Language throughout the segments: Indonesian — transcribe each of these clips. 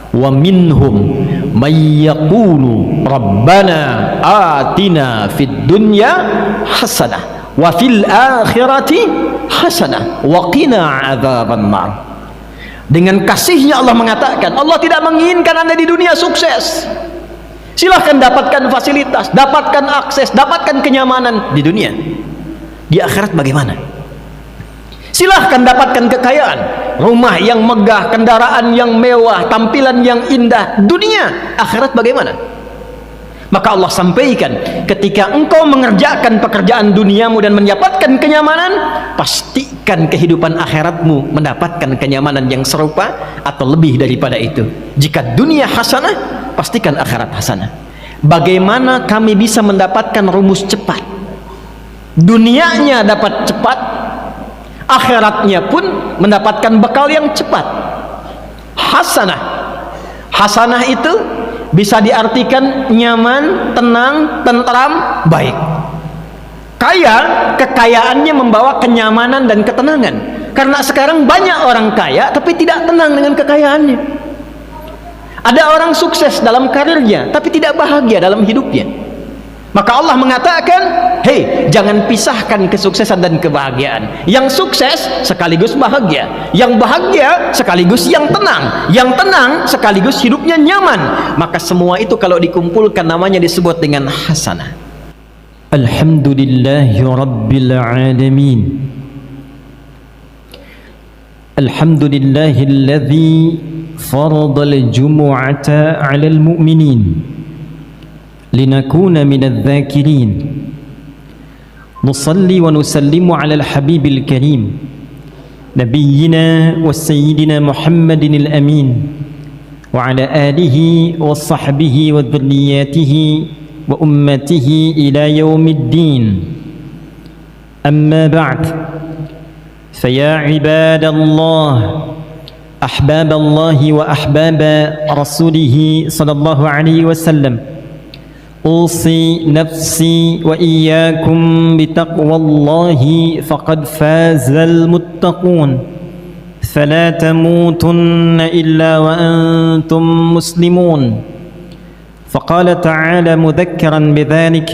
wa minhum may yaqulu rabbana atina fid dunya hasanah wa fil akhirati hasanah wa qina adzaban nar. Dengan kasihnya Allah mengatakan, Allah tidak menginginkan Anda di dunia sukses. Silahkan dapatkan fasilitas, dapatkan akses, dapatkan kenyamanan di dunia. Di akhirat bagaimana? Silahkan dapatkan kekayaan, rumah yang megah, kendaraan yang mewah, tampilan yang indah. Dunia, akhirat bagaimana? Maka Allah sampaikan, ketika engkau mengerjakan pekerjaan duniamu dan mendapatkan kenyamanan, pastikan kehidupan akhiratmu mendapatkan kenyamanan yang serupa atau lebih daripada itu. Jika dunia hasanah, pastikan akhirat hasanah. Bagaimana kami bisa mendapatkan rumus cepat? Dunianya dapat cepat, akhiratnya pun mendapatkan bekal yang cepat. Hasanah, hasanah itu bisa diartikan nyaman, tenang, tentram, baik. Kaya, kekayaannya membawa kenyamanan dan ketenangan. Karena sekarang banyak orang kaya tapi tidak tenang dengan kekayaannya. Ada orang sukses dalam karirnya tapi tidak bahagia dalam hidupnya. Maka Allah mengatakan, hei, jangan pisahkan kesuksesan dan kebahagiaan. Yang sukses sekaligus bahagia, yang bahagia sekaligus yang tenang sekaligus hidupnya nyaman. Maka semua itu kalau dikumpulkan namanya disebut dengan hasanah. Alhamdulillahi Rabbil Alamin. Alhamdulillahilladzi faradal jumu'ata 'alal mu'minin لنكون من الذاكرين نصلي ونسلم على الحبيب الكريم نبينا وسيدنا محمد الأمين وعلى آله وصحبه وذرياته وأمته إلى يوم الدين. أما بعد، فيا عباد الله أحباب الله وأحباب رسوله صلى الله عليه وسلم، أوصي نفسي وإياكم بتقوى الله فقد فاز المتقون، فلا تموتن إلا وأنتم مسلمون. فقال تعالى مذكرا بذلك: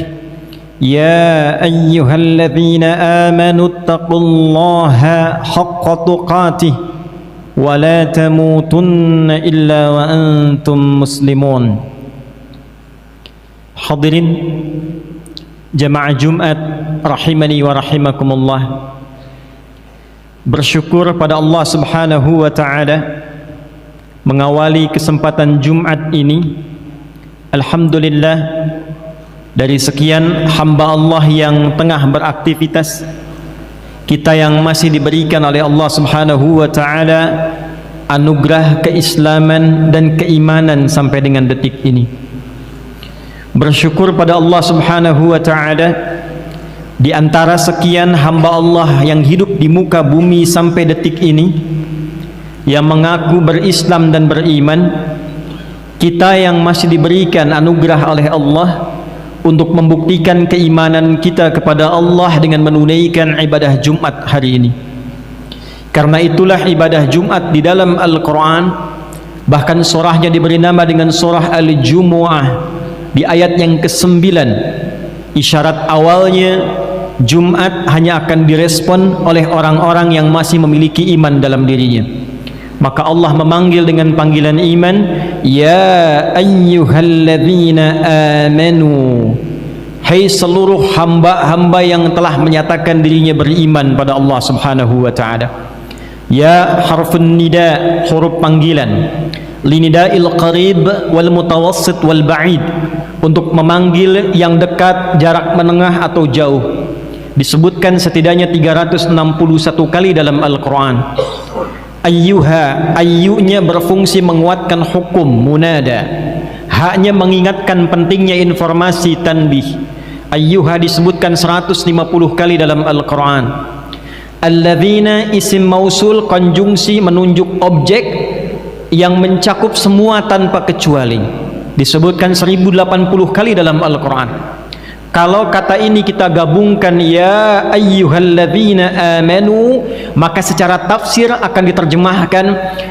يا أيها الذين آمنوا اتقوا الله حق تقاته ولا تموتن إلا وأنتم مسلمون. Hadirin jamaah Jumat rahimani wa rahimakumullah, bersyukur pada Allah Subhanahu wa taala mengawali kesempatan Jumat ini. Alhamdulillah, dari sekian hamba Allah yang tengah beraktivitas, kita yang masih diberikan oleh Allah Subhanahu wa taala anugerah keislaman dan keimanan sampai dengan detik ini. Bersyukur pada Allah Subhanahu wa ta'ala, di antara sekian hamba Allah yang hidup di muka bumi sampai detik ini, yang mengaku berislam dan beriman, kita yang masih diberikan anugerah oleh Allah untuk membuktikan keimanan kita kepada Allah dengan menunaikan ibadah Jumat hari ini. Karena itulah ibadah Jumat di dalam Al-Quran, bahkan surahnya diberi nama dengan surah Al-Jumu'ah. Di ayat yang ke-9, isyarat awalnya Jumat hanya akan direspon oleh orang-orang yang masih memiliki iman dalam dirinya. Maka Allah memanggil dengan panggilan iman, ya ayyuhalladzina amanu, hai seluruh hamba-hamba yang telah menyatakan dirinya beriman pada Allah Subhanahu wa ta'ala. Ya harfun nida, huruf panggilan, linida'il qarib wal mutawassit wal ba'id, untuk memanggil yang dekat, jarak menengah atau jauh. Disebutkan setidaknya 361 kali dalam Al-Quran. Ayyuha, ayyunya berfungsi menguatkan hukum munada, haknya mengingatkan pentingnya informasi tanbih. Ayyuha disebutkan 150 kali dalam Al-Quran. Alladzina isim mausul, konjungsi menunjuk objek yang mencakup semua tanpa kecuali, disebutkan 1080 kali dalam Al-Quran. Kalau kata ini kita gabungkan ya ayyuhalladzina amanu, maka secara tafsir akan diterjemahkan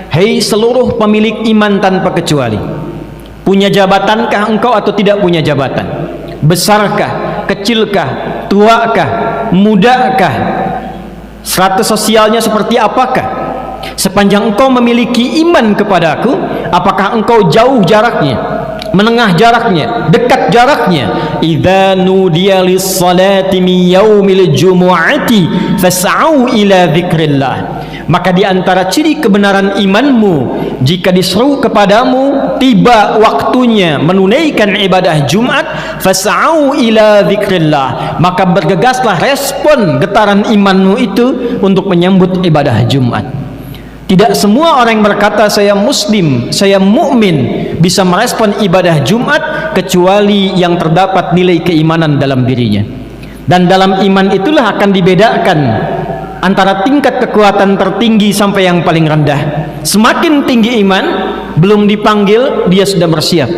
hei seluruh pemilik iman tanpa kecuali. Punya jabatankah engkau atau tidak punya jabatan? Besarkah, kecilkah, tuakah, mudakah? Status sosialnya seperti apakah? Sepanjang engkau memiliki iman kepadaku, apakah engkau jauh jaraknya, menengah jaraknya, dekat jaraknya? Idza nudiya lis-salati min yaumil jumu'ati fas'au ila dzikrillah. Maka di antara ciri kebenaran imanmu, jika diseru kepadamu tiba waktunya menunaikan ibadah Jumat, fas'au ila dzikrillah, maka bergegaslah, respon getaran imanmu itu untuk menyambut ibadah Jumat. Tidak semua orang yang berkata saya muslim, saya mukmin, bisa merespon ibadah Jumat kecuali yang terdapat nilai keimanan dalam dirinya. Dan dalam iman itulah akan dibedakan antara tingkat kekuatan tertinggi sampai yang paling rendah. Semakin tinggi iman, belum dipanggil dia sudah bersiap.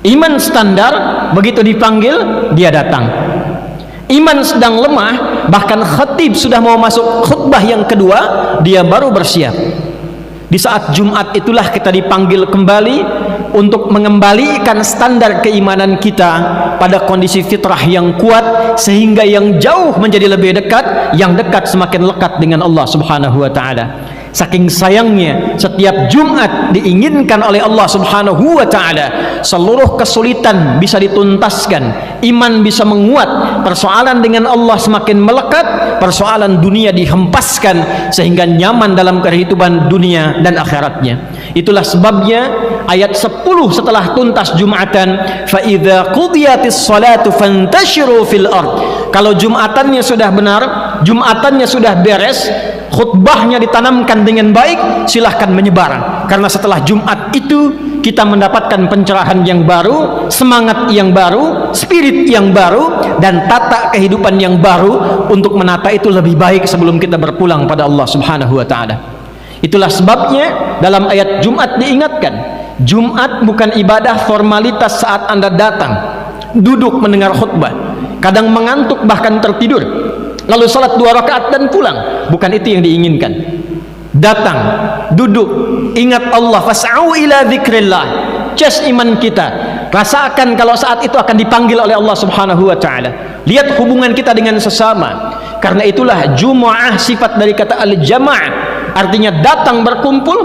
Iman standar, begitu dipanggil dia datang. Iman sedang lemah, bahkan khatib sudah mau masuk khutbah yang kedua, dia baru bersiap. Di saat Jumat itulah kita dipanggil kembali untuk mengembalikan standar keimanan kita pada kondisi fitrah yang kuat, sehingga yang jauh menjadi lebih dekat, yang dekat semakin lekat dengan Allah Subhanahu wa taala. Saking sayangnya setiap Jumat diinginkan oleh Allah Subhanahu wa taala, seluruh kesulitan bisa dituntaskan, iman bisa menguat, persoalan dengan Allah semakin melekat, persoalan dunia dihempaskan sehingga nyaman dalam kehidupan dunia dan akhiratnya. Itulah sebabnya ayat 10 setelah tuntas Jumatan, fa idza qudiyatis salatu fantashiru fil ard. Kalau Jumatannya sudah benar, Jumatannya sudah beres, khutbahnya ditanamkan dengan baik, silahkan menyebar. Karena setelah Jumat itu kita mendapatkan pencerahan yang baru, semangat yang baru, spirit yang baru, dan tata kehidupan yang baru untuk menata itu lebih baik sebelum kita berpulang pada Allah Subhanahu wa taala. Itulah sebabnya dalam ayat Jumat diingatkan, Jumat bukan ibadah formalitas saat Anda datang, duduk mendengar khutbah, kadang mengantuk bahkan tertidur, lalu salat 2 rakaat dan pulang. Bukan itu yang diinginkan. Datang, duduk, ingat Allah, fas'au ila dzikrillah, cas iman kita, rasakan kalau saat itu akan dipanggil oleh Allah Subhanahu wa taala. Lihat hubungan kita dengan sesama. Karena itulah Jumu'ah sifat dari kata al-jama', artinya datang berkumpul,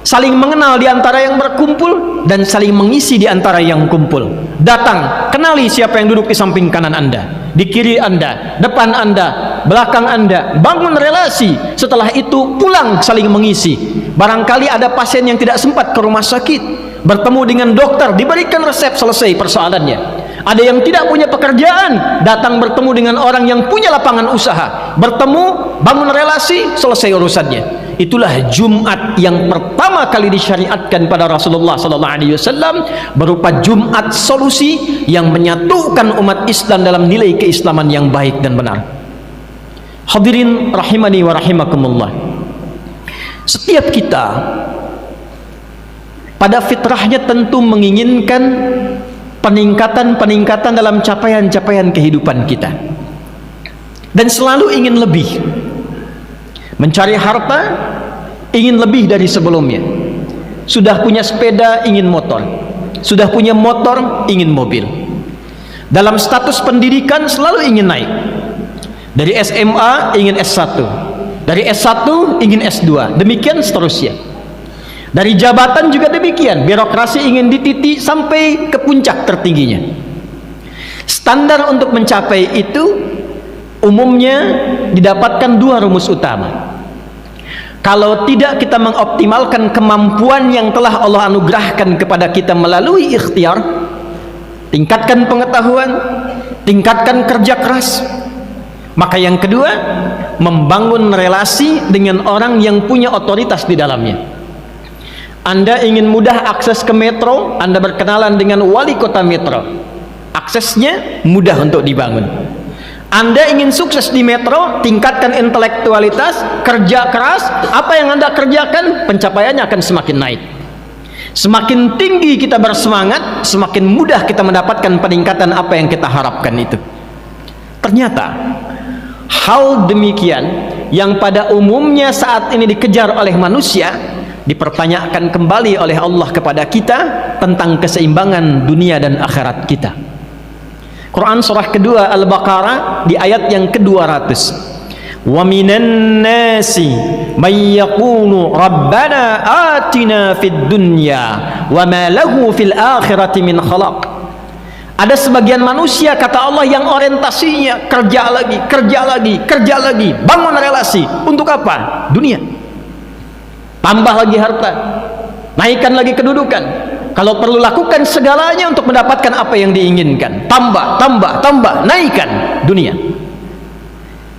saling mengenal di antara yang berkumpul dan saling mengisi di antara yang kumpul. Datang, kenali siapa yang duduk di samping kanan Anda, di kiri Anda, depan Anda, belakang Anda, bangun relasi. Setelah itu pulang saling mengisi. Barangkali ada pasien yang tidak sempat ke rumah sakit, bertemu dengan dokter, diberikan resep, selesai persoalannya. Ada yang tidak punya pekerjaan, datang bertemu dengan orang yang punya lapangan usaha, bertemu, bangun relasi, selesai urusannya. Itulah Jumat yang pertama kali disyariatkan pada Rasulullah SAW, berupa Jumat solusi yang menyatukan umat Islam dalam nilai keislaman yang baik dan benar. Hadirin rahimani wa rahimakumullah, setiap kita pada fitrahnya tentu menginginkan peningkatan-peningkatan dalam capaian-capaian kehidupan kita, dan selalu ingin lebih. Mencari harta, ingin lebih dari sebelumnya. Sudah punya sepeda, ingin motor. Sudah punya motor, ingin mobil. Dalam status pendidikan selalu ingin naik. Dari SMA ingin S1, dari S1 ingin S2, demikian seterusnya. Dari jabatan juga demikian, birokrasi ingin dititi sampai ke puncak tertingginya. Standar untuk mencapai itu umumnya didapatkan 2 rumus utama. Kalau tidak kita mengoptimalkan kemampuan yang telah Allah anugerahkan kepada kita melalui ikhtiar, tingkatkan pengetahuan, tingkatkan kerja keras. Maka yang kedua, membangun relasi dengan orang yang punya otoritas di dalamnya. Anda ingin mudah akses ke metro, Anda berkenalan dengan wali kota metro, aksesnya mudah untuk dibangun. Anda ingin sukses di metro, tingkatkan intelektualitas, kerja keras, apa yang Anda kerjakan, pencapaiannya akan semakin naik. Semakin tinggi kita bersemangat, semakin mudah kita mendapatkan peningkatan apa yang kita harapkan itu. Ternyata hal demikian yang pada umumnya saat ini dikejar oleh manusia, dipertanyakan kembali oleh Allah kepada kita tentang keseimbangan dunia dan akhirat kita. Quran surah kedua Al-Baqarah di ayat yang ke-200. Wa minan nasi may yaqulu rabbana atina fid dunya wa ma lahu fil akhirati min khalaq. Ada sebagian manusia, kata Allah, yang orientasinya kerja lagi, kerja lagi, kerja lagi, bangun relasi. Untuk apa? Dunia. Tambah lagi harta, naikkan lagi kedudukan. Kalau perlu lakukan segalanya untuk mendapatkan apa yang diinginkan. Tambah, tambah, tambah, naikkan dunia.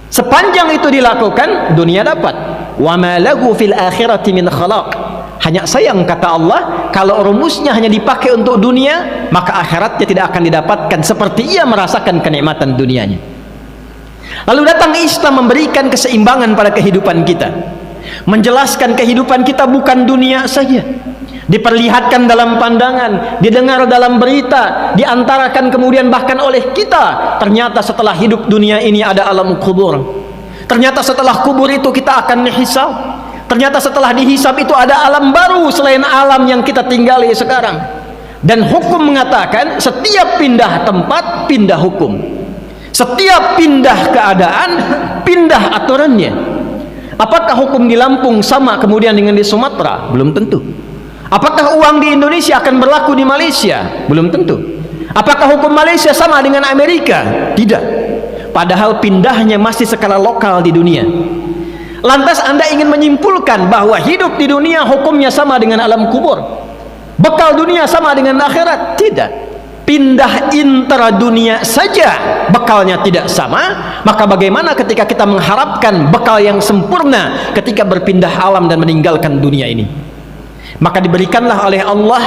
Sepanjang itu dilakukan, dunia dapat. Wa ma lahu fil akhirati min khalaq. Hanya sayang, kata Allah, kalau rumusnya hanya dipakai untuk dunia, maka akhiratnya tidak akan didapatkan seperti ia merasakan kenikmatan dunianya. Lalu datang Islam memberikan keseimbangan pada kehidupan kita, menjelaskan kehidupan kita bukan dunia saja, diperlihatkan dalam pandangan, didengar dalam berita, diantarakan kemudian bahkan oleh kita. Ternyata setelah hidup dunia ini ada alam kubur. Ternyata setelah kubur itu kita akan dihisab. Ternyata setelah dihisab itu ada alam baru selain alam yang kita tinggali sekarang. Dan hukum mengatakan setiap pindah tempat, pindah hukum. Setiap pindah keadaan, pindah aturannya. Apakah hukum di Lampung sama kemudian dengan di Sumatera? Belum tentu. Apakah uang di Indonesia akan berlaku di Malaysia? Belum tentu. Apakah hukum Malaysia sama dengan Amerika? Tidak. Padahal pindahnya masih skala lokal di dunia. Lantas Anda ingin menyimpulkan bahwa hidup di dunia hukumnya sama dengan alam kubur, bekal dunia sama dengan akhirat? Tidak. Pindah intera dunia saja bekalnya tidak sama, maka bagaimana ketika kita mengharapkan bekal yang sempurna ketika berpindah alam dan meninggalkan dunia ini? Maka diberikanlah oleh Allah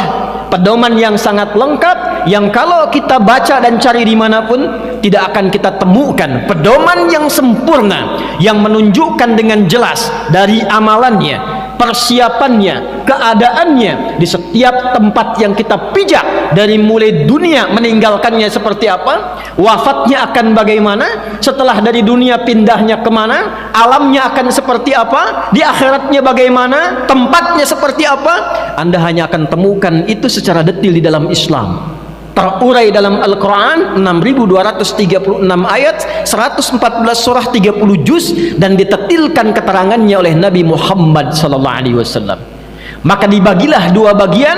pedoman yang sangat lengkap, yang kalau kita baca dan cari dimanapun tidak akan kita temukan pedoman yang sempurna, yang menunjukkan dengan jelas dari amalannya, persiapannya, keadaannya di setiap tempat yang kita pijak, dari mulai dunia meninggalkannya seperti apa, wafatnya akan bagaimana, setelah dari dunia pindahnya kemana, alamnya akan seperti apa, di akhiratnya bagaimana, tempatnya seperti apa. Anda hanya akan temukan itu secara detail di dalam Islam, terurai dalam Al-Quran 6236 ayat, 114 surah, 30 juz, dan ditetilkan keterangannya oleh Nabi Muhammad SAW. Maka dibagilah dua bagian,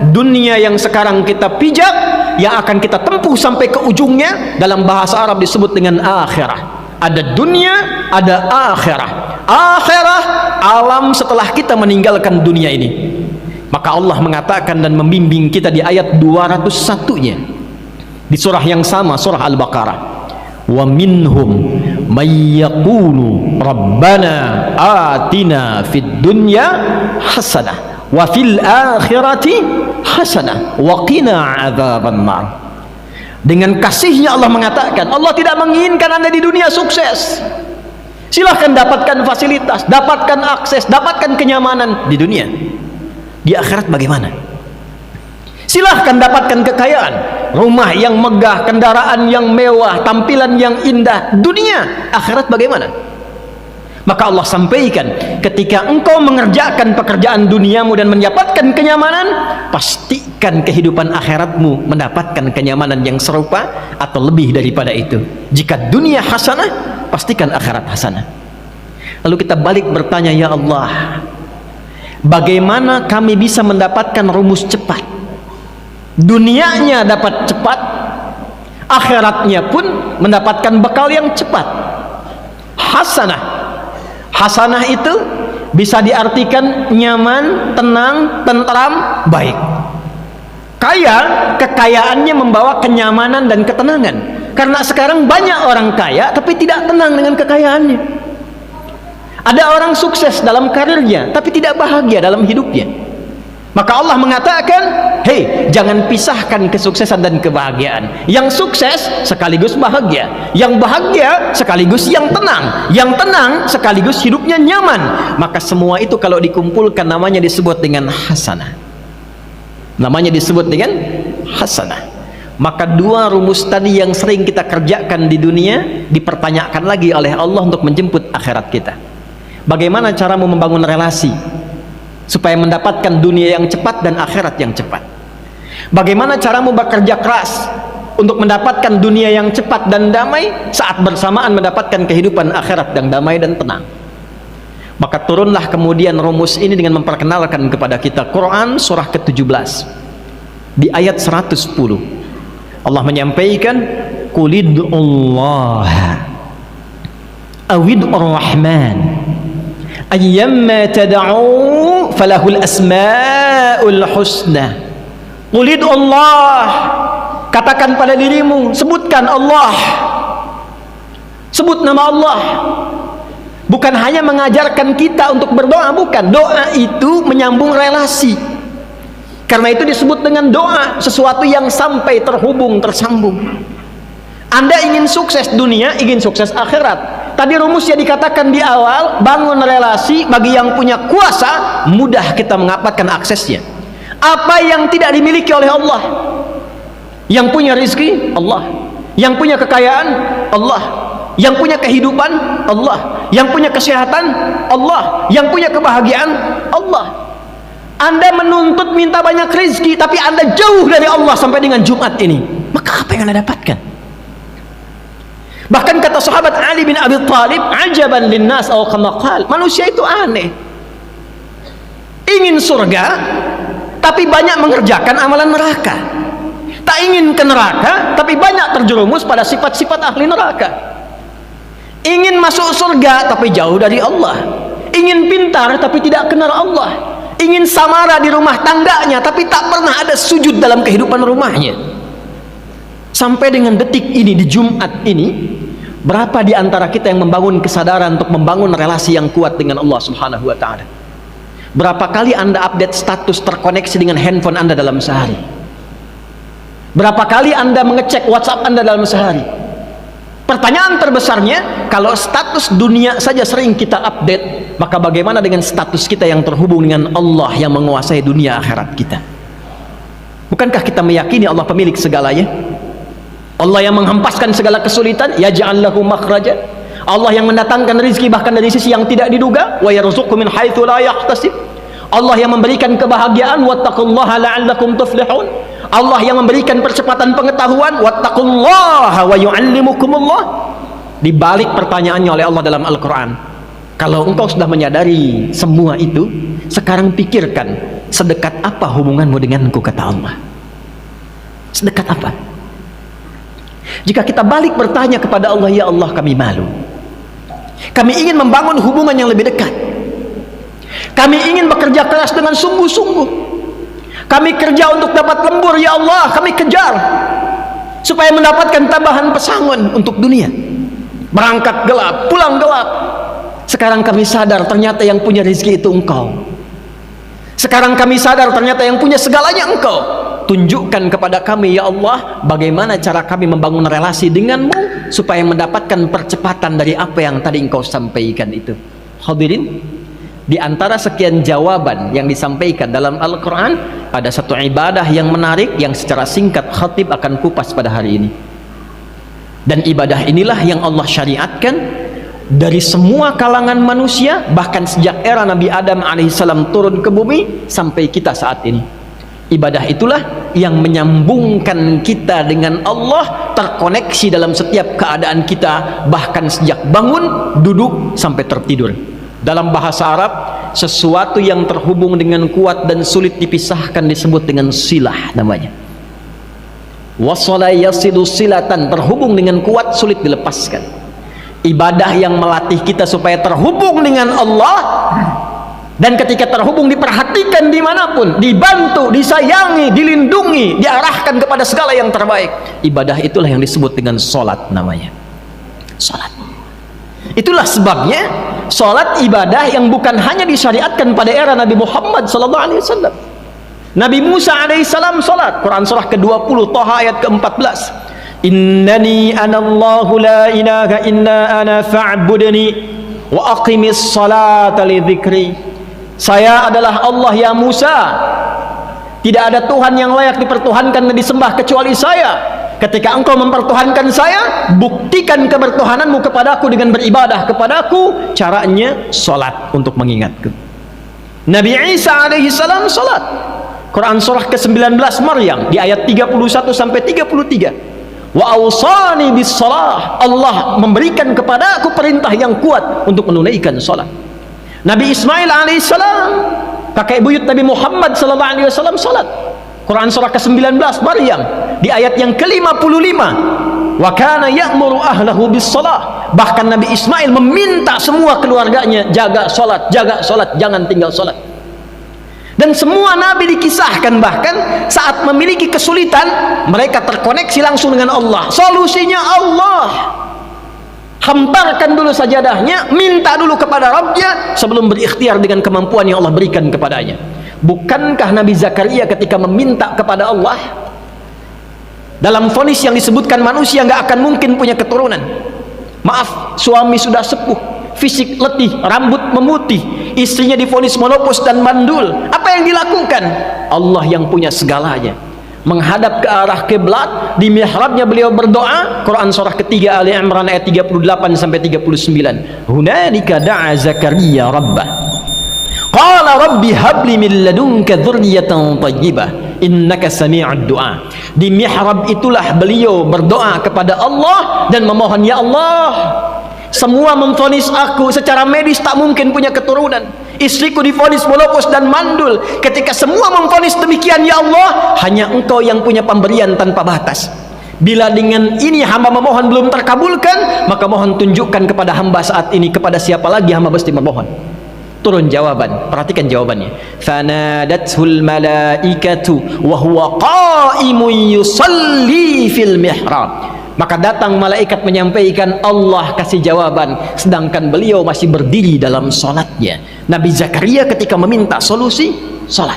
dunia yang sekarang kita pijak, yang akan kita tempuh sampai ke ujungnya, dalam bahasa Arab disebut dengan akhirah. Ada dunia, ada akhirah. Akhirah, alam setelah kita meninggalkan dunia ini. Maka Allah mengatakan dan membimbing kita di ayat 201-nya di surah yang sama, surah Al-Baqarah. Wa minhum may yaqulu rabbana atina fid dunya hasanah wa fil akhirati hasanah wa qina adzaban nar. Dengan kasihnya Allah mengatakan, Allah tidak menginginkan Anda di dunia sukses. Silahkan dapatkan fasilitas, dapatkan akses, dapatkan kenyamanan di dunia. Di akhirat bagaimana? Silahkan dapatkan kekayaan, rumah yang megah, kendaraan yang mewah, tampilan yang indah. Dunia, akhirat bagaimana? Maka Allah sampaikan, ketika engkau mengerjakan pekerjaan duniamu dan mendapatkan kenyamanan, pastikan kehidupan akhiratmu mendapatkan kenyamanan yang serupa atau lebih daripada itu. Jika dunia hasanah, pastikan akhirat hasanah. Lalu kita balik bertanya, ya Allah, bagaimana kami bisa mendapatkan rumus cepat? Dunianya dapat cepat, akhiratnya pun mendapatkan bekal yang cepat. Hasanah. Hasanah itu bisa diartikan nyaman, tenang, tentram, baik. Kaya, kekayaannya membawa kenyamanan dan ketenangan. Karena sekarang banyak orang kaya tapi tidak tenang dengan kekayaannya. Ada orang sukses dalam karirnya tapi tidak bahagia dalam hidupnya. Maka Allah mengatakan, hei, jangan pisahkan kesuksesan dan kebahagiaan. Yang sukses sekaligus bahagia, yang bahagia sekaligus yang tenang sekaligus hidupnya nyaman. Maka semua itu kalau dikumpulkan namanya disebut dengan hasanah. namanya disebut dengan hasanah. Maka dua rumus tadi yang sering kita kerjakan di dunia dipertanyakan lagi oleh Allah untuk menjemput akhirat kita. Bagaimana caramu membangun relasi supaya mendapatkan dunia yang cepat dan akhirat yang cepat? Bagaimana caramu bekerja keras untuk mendapatkan dunia yang cepat dan damai saat bersamaan mendapatkan kehidupan akhirat yang damai dan tenang? Maka turunlah kemudian rumus ini dengan memperkenalkan kepada kita Quran surah ke-17 di ayat 110. Allah menyampaikan, qulidullah awid'ur rahman ayyamma tad'u falahul asmaul husna. Qulidullah, katakan pada dirimu, sebutkan Allah, sebut nama Allah. Bukan hanya mengajarkan kita untuk berdoa, bukan. Doa itu menyambung relasi. Karena itu disebut dengan doa, sesuatu yang sampai terhubung, tersambung. Anda ingin sukses dunia, ingin sukses akhirat. Tadi rumusnya dikatakan di awal, bangun relasi. Bagi yang punya kuasa, mudah kita mendapatkan aksesnya. Apa yang tidak dimiliki oleh Allah? Yang punya rezeki, Allah. Yang punya kekayaan, Allah. Yang punya kehidupan, Allah. Yang punya kesehatan, Allah. Yang punya kebahagiaan, Allah. Anda menuntut minta banyak rezeki, tapi Anda jauh dari Allah sampai dengan Jumat ini, maka apa yang Anda dapatkan? Bahkan kata sahabat Ali bin Abi Thalib, ajaban linnas aw kama qala, manusia itu aneh, ingin surga tapi banyak mengerjakan amalan neraka, tak ingin ke neraka tapi banyak terjerumus pada sifat-sifat ahli neraka. Ingin masuk surga tapi jauh dari Allah, ingin pintar tapi tidak kenal Allah, ingin samara di rumah tangganya tapi tak pernah ada sujud dalam kehidupan rumahnya. Sampai dengan detik ini, di Jumat ini, berapa di antara kita yang membangun kesadaran untuk membangun relasi yang kuat dengan Allah Subhanahu wa ta'ala? Berapa kali Anda update status terkoneksi dengan handphone Anda dalam sehari? Berapa kali Anda mengecek WhatsApp Anda dalam sehari? Pertanyaan terbesarnya, kalau status dunia saja sering kita update, maka bagaimana dengan status kita yang terhubung dengan Allah yang menguasai dunia akhirat kita? Bukankah kita meyakini Allah pemilik segalanya? Allah yang menghempaskan segala kesulitan, yaj'al lahu makhraja. Allah yang mendatangkan rezeki bahkan dari sisi yang tidak diduga, wa yarzuqhu min haitsu la yahtasib. Allah yang memberikan kebahagiaan, wattaqullaha la'allakum tuflihun. Allah yang memberikan percepatan pengetahuan, wattaqullaha wa yu'allimukumullah. Di balik pertanyaannya oleh Allah dalam Al-Quran, kalau engkau sudah menyadari semua itu, sekarang pikirkan, sedekat apa hubunganmu denganku, kata Allah. Sedekat apa? Jika kita balik bertanya kepada Allah, ya Allah, kami malu, kami ingin membangun hubungan yang lebih dekat, kami ingin bekerja keras dengan sungguh-sungguh, kami kerja untuk dapat lembur, ya Allah, kami kejar supaya mendapatkan tambahan pesangon untuk dunia. Berangkat gelap, pulang gelap. Sekarang kami sadar ternyata yang punya rezeki itu engkau. Sekarang kami sadar ternyata yang punya segalanya engkau. Tunjukkan kepada kami, ya Allah, bagaimana cara kami membangun relasi denganmu supaya mendapatkan percepatan dari apa yang tadi engkau sampaikan itu. Hadirin, di antara sekian jawaban yang disampaikan dalam Al-Quran, ada satu ibadah yang menarik yang secara singkat khatib akan kupas pada hari ini. Dan ibadah inilah yang Allah syariatkan dari semua kalangan manusia, bahkan sejak era Nabi Adam alaihissalam turun ke bumi sampai kita saat ini. Ibadah itulah yang menyambungkan kita dengan Allah, terkoneksi dalam setiap keadaan kita, bahkan sejak bangun, duduk, sampai tertidur. Dalam bahasa Arab, sesuatu yang terhubung dengan kuat dan sulit dipisahkan disebut dengan silah namanya. Wasala yasilu silatan, terhubung dengan kuat, sulit dilepaskan. Ibadah yang melatih kita supaya terhubung dengan Allah, dan ketika terhubung diperhatikan dimanapun, dibantu, disayangi, dilindungi, diarahkan kepada segala yang terbaik. Ibadah itulah yang disebut dengan sholat namanya. Sholat. Itulah sebabnya sholat ibadah yang bukan hanya disyariatkan pada era Nabi Muhammad SAW. Nabi Musa alaihissalam sholat. Quran surah ke-20 Thaha ayat ke-14. Innani anallahu la ilaha illa ana fa'budni wa aqimis salata li dzikri. Saya adalah Allah ya Musa, Tidak ada Tuhan yang layak dipertuhankan dan disembah kecuali saya. Ketika engkau mempertuhankan saya, buktikan kebertuhananmu kepadaku dengan beribadah kepadaku. Caranya salat untuk mengingatku. Nabi Isa alaihi salam salat. Quran surah ke-19 Maryam di ayat 31 sampai 33. Wa awsani bis salah. Allah memberikan kepadaku perintah yang kuat untuk menunaikan salat. Nabi Ismail alaihi salam, kakek buyut Nabi Muhammad sallallahu alaihi wasallam, salat. Quran surah ke-19 Maryam di ayat yang ke-55. Wa kana ya'muru ahlahu bis salah. Bahkan Nabi Ismail meminta semua keluarganya jaga salat, jangan tinggal salat. Dan semua nabi dikisahkan bahkan saat memiliki kesulitan mereka terkoneksi langsung dengan Allah. Solusinya Allah. Hamparkan dulu sajadahnya, minta dulu kepada Rabbnya sebelum berikhtiar dengan kemampuan yang Allah berikan kepadanya. Bukankah Nabi Zakaria ketika meminta kepada Allah dalam vonis yang disebutkan manusia nggak akan mungkin punya keturunan? Maaf, suami sudah sepuh, fisik letih, rambut memutih, istrinya divonis menopause dan mandul. Apa yang dilakukan? Allah yang punya segalanya. Menghadap ke arah kiblat, di mihrabnya beliau berdoa. Quran surah ketiga Ali Imran ayat 38 sampai 39. Hunalika da'a Zakaria rabbah. Qala rabbi habli min ladunka dzurriyyatan thayyibah innaka sami'ud du'a. Di mihrab itulah beliau berdoa kepada Allah dan memohon, ya Allah, semua memvonis aku secara medis tak mungkin punya keturunan. Istriku divonis menopause dan mandul. Ketika semua memvonis demikian, ya Allah, hanya Engkau yang punya pemberian tanpa batas. Bila dengan ini hamba memohon belum terkabulkan, maka mohon tunjukkan kepada hamba saat ini kepada siapa lagi hamba mesti memohon. Turun jawaban, perhatikan jawabannya. Fanadathul malaikatu wa huwa qa'imun yusalli fil mihrab. Maka datang malaikat menyampaikan, Allah kasih jawaban sedangkan beliau masih berdiri dalam salatnya. Nabi Zakaria ketika meminta solusi, salat.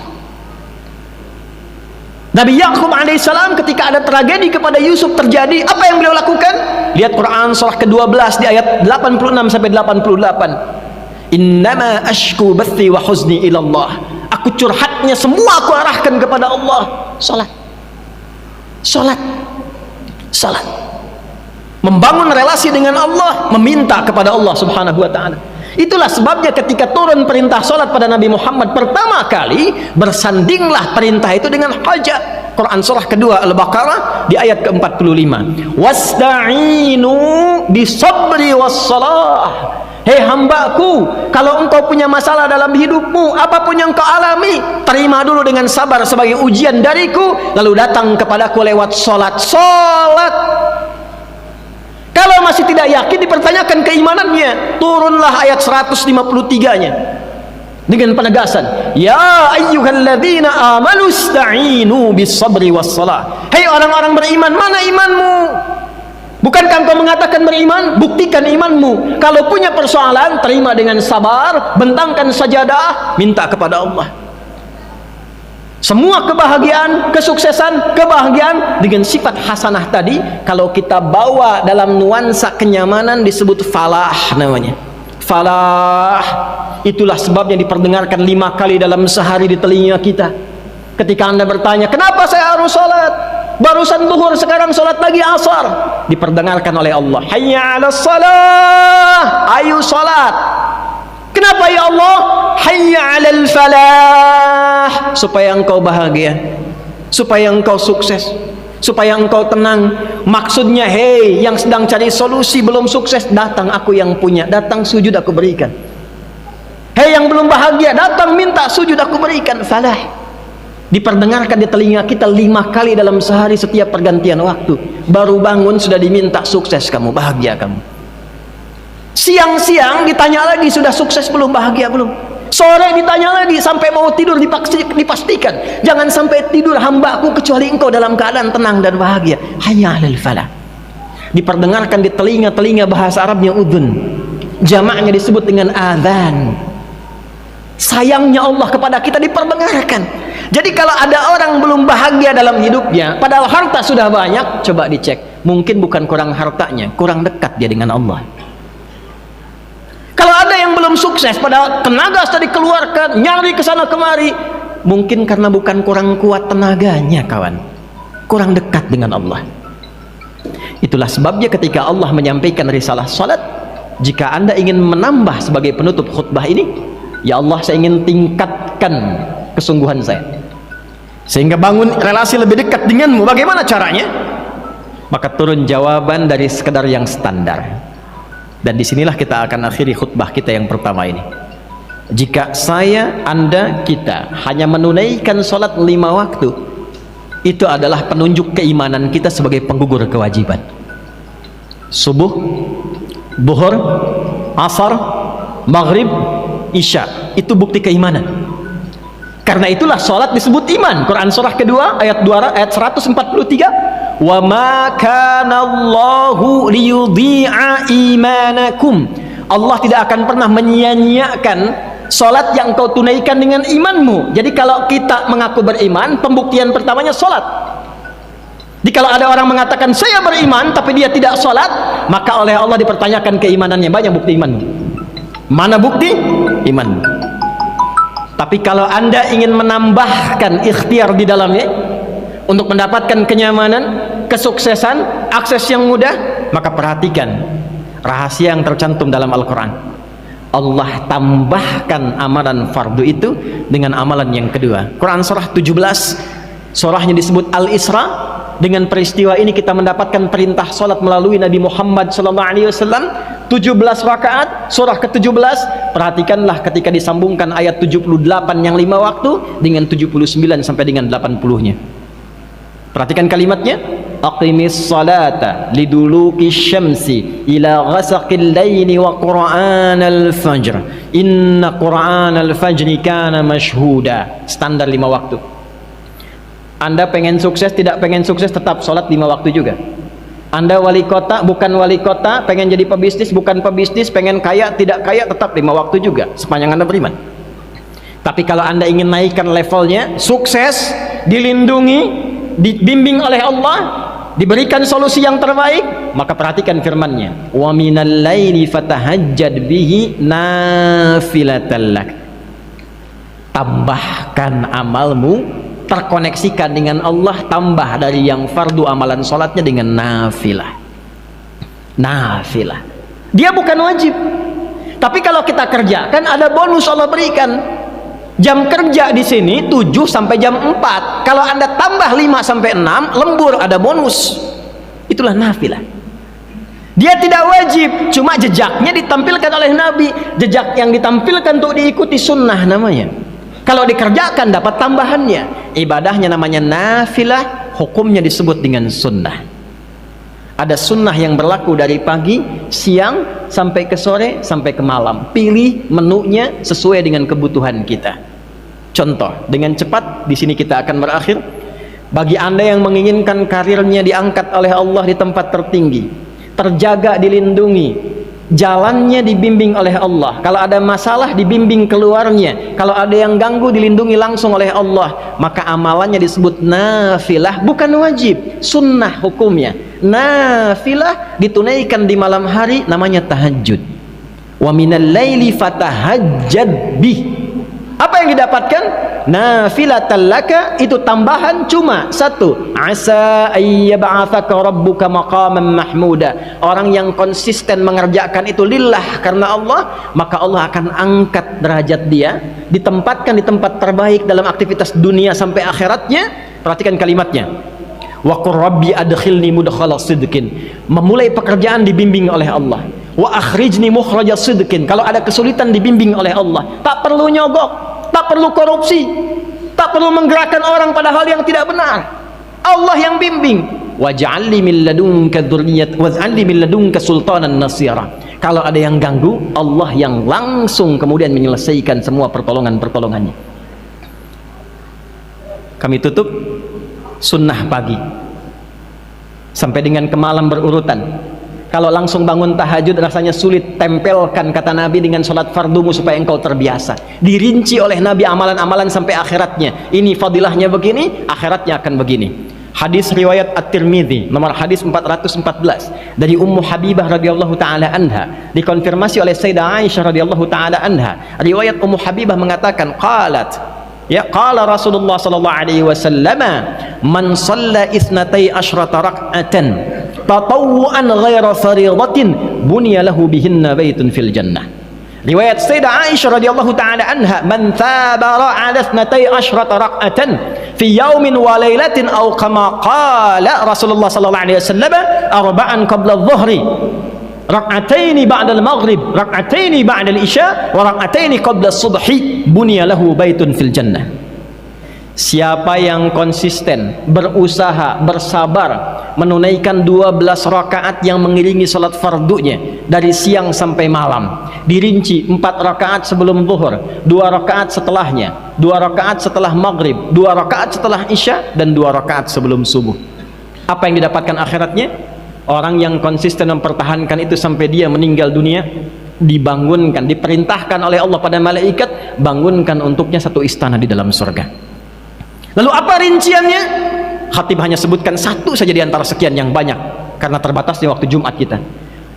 Nabi Yakub alaihissalam ketika ada tragedi kepada Yusuf terjadi, apa yang beliau lakukan? Lihat Quran surah ke-12 di ayat 86 sampai 88. Innama ashku bathi wa huzni ilallah. Aku curhatnya semua aku arahkan kepada Allah. Salat. Salat. Salat. Membangun relasi dengan Allah, meminta kepada Allah subhanahu wa ta'ala. Itulah sebabnya ketika turun perintah salat pada Nabi Muhammad pertama kali, bersandinglah perintah itu dengan hajat. Quran surah kedua Al-Baqarah di ayat ke-45. Wasta'inu bisabri wassalah. Hei hambaku, kalau engkau punya masalah dalam hidupmu, apapun yang kau alami, terima dulu dengan sabar sebagai ujian dariku, lalu datang kepadaku lewat salat. Salat. Kalau masih tidak yakin, dipertanyakan keimanannya, turunlah ayat 153-nya dengan penegasan, ya ayyuhalladzina amanu ista'inu bis sabri was salah. Hei orang-orang beriman, mana imanmu? Bukankah engkau mengatakan beriman? Buktikan imanmu. Kalau punya persoalan, terima dengan sabar, bentangkan sajadah, minta kepada Allah. Semua kebahagiaan, kesuksesan, kebahagiaan dengan sifat hasanah tadi, kalau kita bawa dalam nuansa kenyamanan disebut falah namanya. Falah. Itulah sebabnya diperdengarkan 5 kali dalam sehari di telinga kita. Ketika Anda bertanya, kenapa saya harus sholat? Barusan zuhur, sekarang sholat lagi asar. Diperdengarkan oleh Allah, hayya 'alas salah, ayo sholat. Kenapa ya Allah? Hayya 'alal falah, supaya engkau bahagia, supaya engkau sukses, supaya engkau tenang. Maksudnya, hei yang sedang cari solusi belum sukses, datang aku yang punya, datang sujud aku berikan. Hei yang belum bahagia, datang minta sujud aku berikan. Falah diperdengarkan di telinga kita 5 kali dalam sehari setiap pergantian waktu. Baru bangun sudah diminta sukses kamu, bahagia kamu. Siang-siang ditanya lagi, sudah sukses belum, bahagia belum? Sore ditanya lagi, sampai mau tidur dipastikan jangan sampai tidur hambaku kecuali engkau dalam keadaan tenang dan bahagia. Hayya 'alal falah. Diperdengarkan di telinga-telinga, bahasa Arabnya udhun, jamaknya disebut dengan adzan. Sayangnya Allah kepada kita diperdengarkan. Jadi kalau ada orang belum bahagia dalam hidupnya, padahal harta sudah banyak, coba dicek, mungkin bukan kurang hartanya, kurang dekat dia dengan Allah. Kalau ada yang belum sukses, padahal tenaga sudah dikeluarkan, nyari ke sana kemari, Mungkin karena bukan kurang kuat tenaganya kawan, kurang dekat dengan Allah. Itulah sebabnya ketika Allah menyampaikan risalah salat, jika Anda ingin menambah sebagai penutup khutbah ini, ya Allah, saya ingin tingkatkan kesungguhan saya sehingga bangun relasi lebih dekat denganmu. Bagaimana caranya? Maka turun jawaban dari sekedar yang standar. Dan disinilah kita akan akhiri khutbah kita yang pertama ini. Jika saya, Anda, kita hanya menunaikan sholat 5 waktu, itu adalah penunjuk keimanan kita sebagai penggugur kewajiban. Subuh, zuhur, asar, maghrib, isya, itu bukti keimanan. Karena itulah sholat disebut iman. Quran surah kedua ayat 143, wa ma kana Allahu liyudhi'a imanakum. Allah tidak akan pernah menyia-nyiakan sholat yang kau tunaikan dengan imanmu. Jadi kalau kita mengaku beriman, pembuktian pertamanya sholat. Jadi kalau ada orang mengatakan saya beriman tapi dia tidak sholat, maka oleh Allah dipertanyakan keimanannya. Banyak bukti imanmu? Mana bukti imanmu? Tapi kalau Anda ingin menambahkan ikhtiar di dalamnya untuk mendapatkan kenyamanan, kesuksesan, akses yang mudah, maka perhatikan rahasia yang tercantum dalam Al-Quran. Allah tambahkan amalan fardu itu dengan amalan yang kedua. Quran surah 17, surahnya disebut Al-Isra. Dengan peristiwa ini kita mendapatkan perintah salat melalui Nabi Muhammad SAW 17 rakaat, surah ke-17. Perhatikanlah ketika disambungkan ayat 78 yang 5 waktu dengan 79 sampai dengan 80-nya. Perhatikan kalimatnya. Aqimis salata liduluki syamsi ila ghasaqil laili wa qur'anal fajr inna qur'anal fajri kana mashhuda. Standar 5 waktu. Anda pengen sukses, tidak pengen sukses, tetap sholat 5 waktu juga. Anda wali kota, bukan wali kota, pengen jadi pebisnis, bukan pebisnis, pengen kaya, tidak kaya, tetap 5 waktu juga sepanjang Anda beriman. Tapi kalau Anda ingin naikkan levelnya, sukses, dilindungi, dibimbing oleh Allah, diberikan solusi yang terbaik, maka perhatikan firman-Nya, wa minal laili fatahajjad bihi nafilatan lak. Tambahkan amalmu, terkoneksikan dengan Allah, tambah dari yang fardu amalan sholatnya dengan nafilah. Nafilah, dia bukan wajib, tapi kalau kita kerjakan ada bonus Allah berikan. Jam kerja di sini 7 sampai jam 4, kalau Anda tambah 5 sampai 6 lembur, ada bonus. Itulah nafilah. Dia tidak wajib, cuma jejaknya ditampilkan oleh Nabi. Jejak yang ditampilkan untuk diikuti sunnah namanya. Kalau dikerjakan dapat tambahannya. Ibadahnya namanya nafilah, hukumnya disebut dengan sunnah. Ada sunnah yang berlaku dari pagi, siang, sampai ke sore, sampai ke malam. Pilih menunya sesuai dengan kebutuhan kita. Contoh, dengan cepat di sini kita akan berakhir. Bagi Anda yang menginginkan karirnya diangkat oleh Allah di tempat tertinggi, terjaga, dilindungi, jalannya dibimbing oleh Allah, kalau ada masalah dibimbing keluarnya, kalau ada yang ganggu dilindungi langsung oleh Allah, maka amalannya disebut nafilah, bukan wajib, sunnah hukumnya. Nafilah ditunaikan di malam hari, namanya tahajud. Wa minal laili fatahajjad bih. Apa yang didapatkan? Nafilatan laka, itu tambahan cuma satu, asa ayyab'atsaka rabbuka maqaman mahmuda. Orang yang konsisten mengerjakan itu lillah, karena Allah, maka Allah akan angkat derajat dia, ditempatkan di tempat terbaik dalam aktivitas dunia sampai akhiratnya. Perhatikan kalimatnya, wa qur rabbi adkhilni mudkhala sidqin. Memulai pekerjaan dibimbing oleh Allah. Wa akhrijni mukhraja sidqin. Kalau ada kesulitan dibimbing oleh Allah, tak perlu nyogok, tak perlu korupsi, tak perlu menggerakkan orang pada hal yang tidak benar. Allah yang bimbing. Waj'alni min ladunka dzurriyyatan waj'alni min ladunka sultanan nasira. Kalau ada yang ganggu, Allah yang langsung kemudian menyelesaikan semua pertolongannya. Kami tutup sunnah pagi sampai dengan ke malam berurutan. Kalau langsung bangun tahajud rasanya sulit, tempelkan kata Nabi dengan sholat fardumu supaya engkau terbiasa. Dirinci oleh Nabi amalan-amalan sampai akhiratnya. Ini fadilahnya begini, akhiratnya akan begini. Hadis riwayat At-Tirmidzi nomor hadis 414 dari Ummu Habibah radhiyallahu taala anha, dikonfirmasi oleh Sayyidah Aisyah radhiyallahu taala anha. Riwayat Ummu Habibah mengatakan, qalat, Ya, qala Rasulullah sallallahu alaihi wasallam, man shalla itsnatai asyrata rak'atan tatawwuan ghaira fariidatin bunya lahu bihinna baitun fil jannah. Riwayat Sayyidah Aisyah radhiyallahu taala anha, man thabara ala itsnatai asyrata rak'atan fi yaumin wa lailatin aw kama qala Rasulullah sallallahu alaihi wasallam, arba'an qabla adh-dhuhri, rak'ataini ba'da al-maghrib, rak'ataini ba'da al-isya, wa rak'ataini qabla as-subhi, bunya lahu baitun fil jannah. Siapa yang konsisten, berusaha, bersabar menunaikan 12 rakaat yang mengiringi salat fardunya dari siang sampai malam, dirinci 4 rakaat sebelum zuhur, 2 rakaat setelahnya, 2 rakaat setelah maghrib, 2 rakaat setelah isya, dan 2 rakaat sebelum subuh. Apa yang didapatkan akhiratnya? Orang yang konsisten mempertahankan itu sampai dia meninggal dunia, dibangunkan, diperintahkan oleh Allah pada malaikat, bangunkan untuknya satu istana di dalam surga. Lalu apa rinciannya? Khatib hanya sebutkan satu saja di antara sekian yang banyak, karena terbatasnya waktu Jumat kita.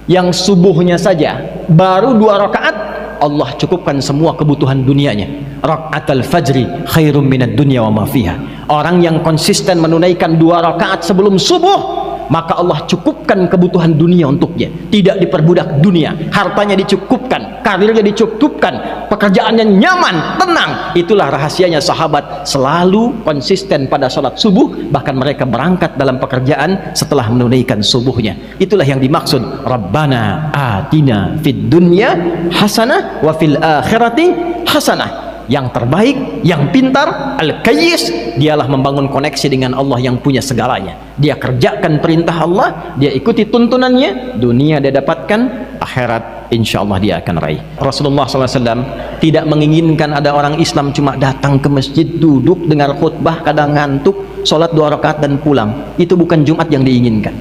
Yang subuhnya saja baru 2 rakaat, Allah cukupkan semua kebutuhan dunianya. Raka'atul fajri khairum minad dunya wa ma fiha. Orang yang konsisten menunaikan 2 rakaat sebelum subuh, maka Allah cukupkan kebutuhan dunia untuknya. Tidak diperbudak dunia, hartanya dicukupkan, karirnya dicukupkan, pekerjaannya nyaman, tenang. Itulah rahasianya sahabat selalu konsisten pada sholat subuh, bahkan mereka berangkat dalam pekerjaan setelah menunaikan subuhnya. Itulah yang dimaksud Rabbana atina fid dunya hasanah wa fil akhirati hasanah. Yang terbaik, yang pintar, al-kayyis, dialah membangun koneksi dengan Allah yang punya segalanya. Dia kerjakan perintah Allah, dia ikuti tuntunannya, dunia dia dapatkan, akhirat insya Allah dia akan raih. Rasulullah SAW tidak menginginkan ada orang Islam cuma datang ke masjid, duduk, dengar khutbah, kadang ngantuk, sholat 2 rakaat dan pulang. Itu bukan Jumat yang diinginkan.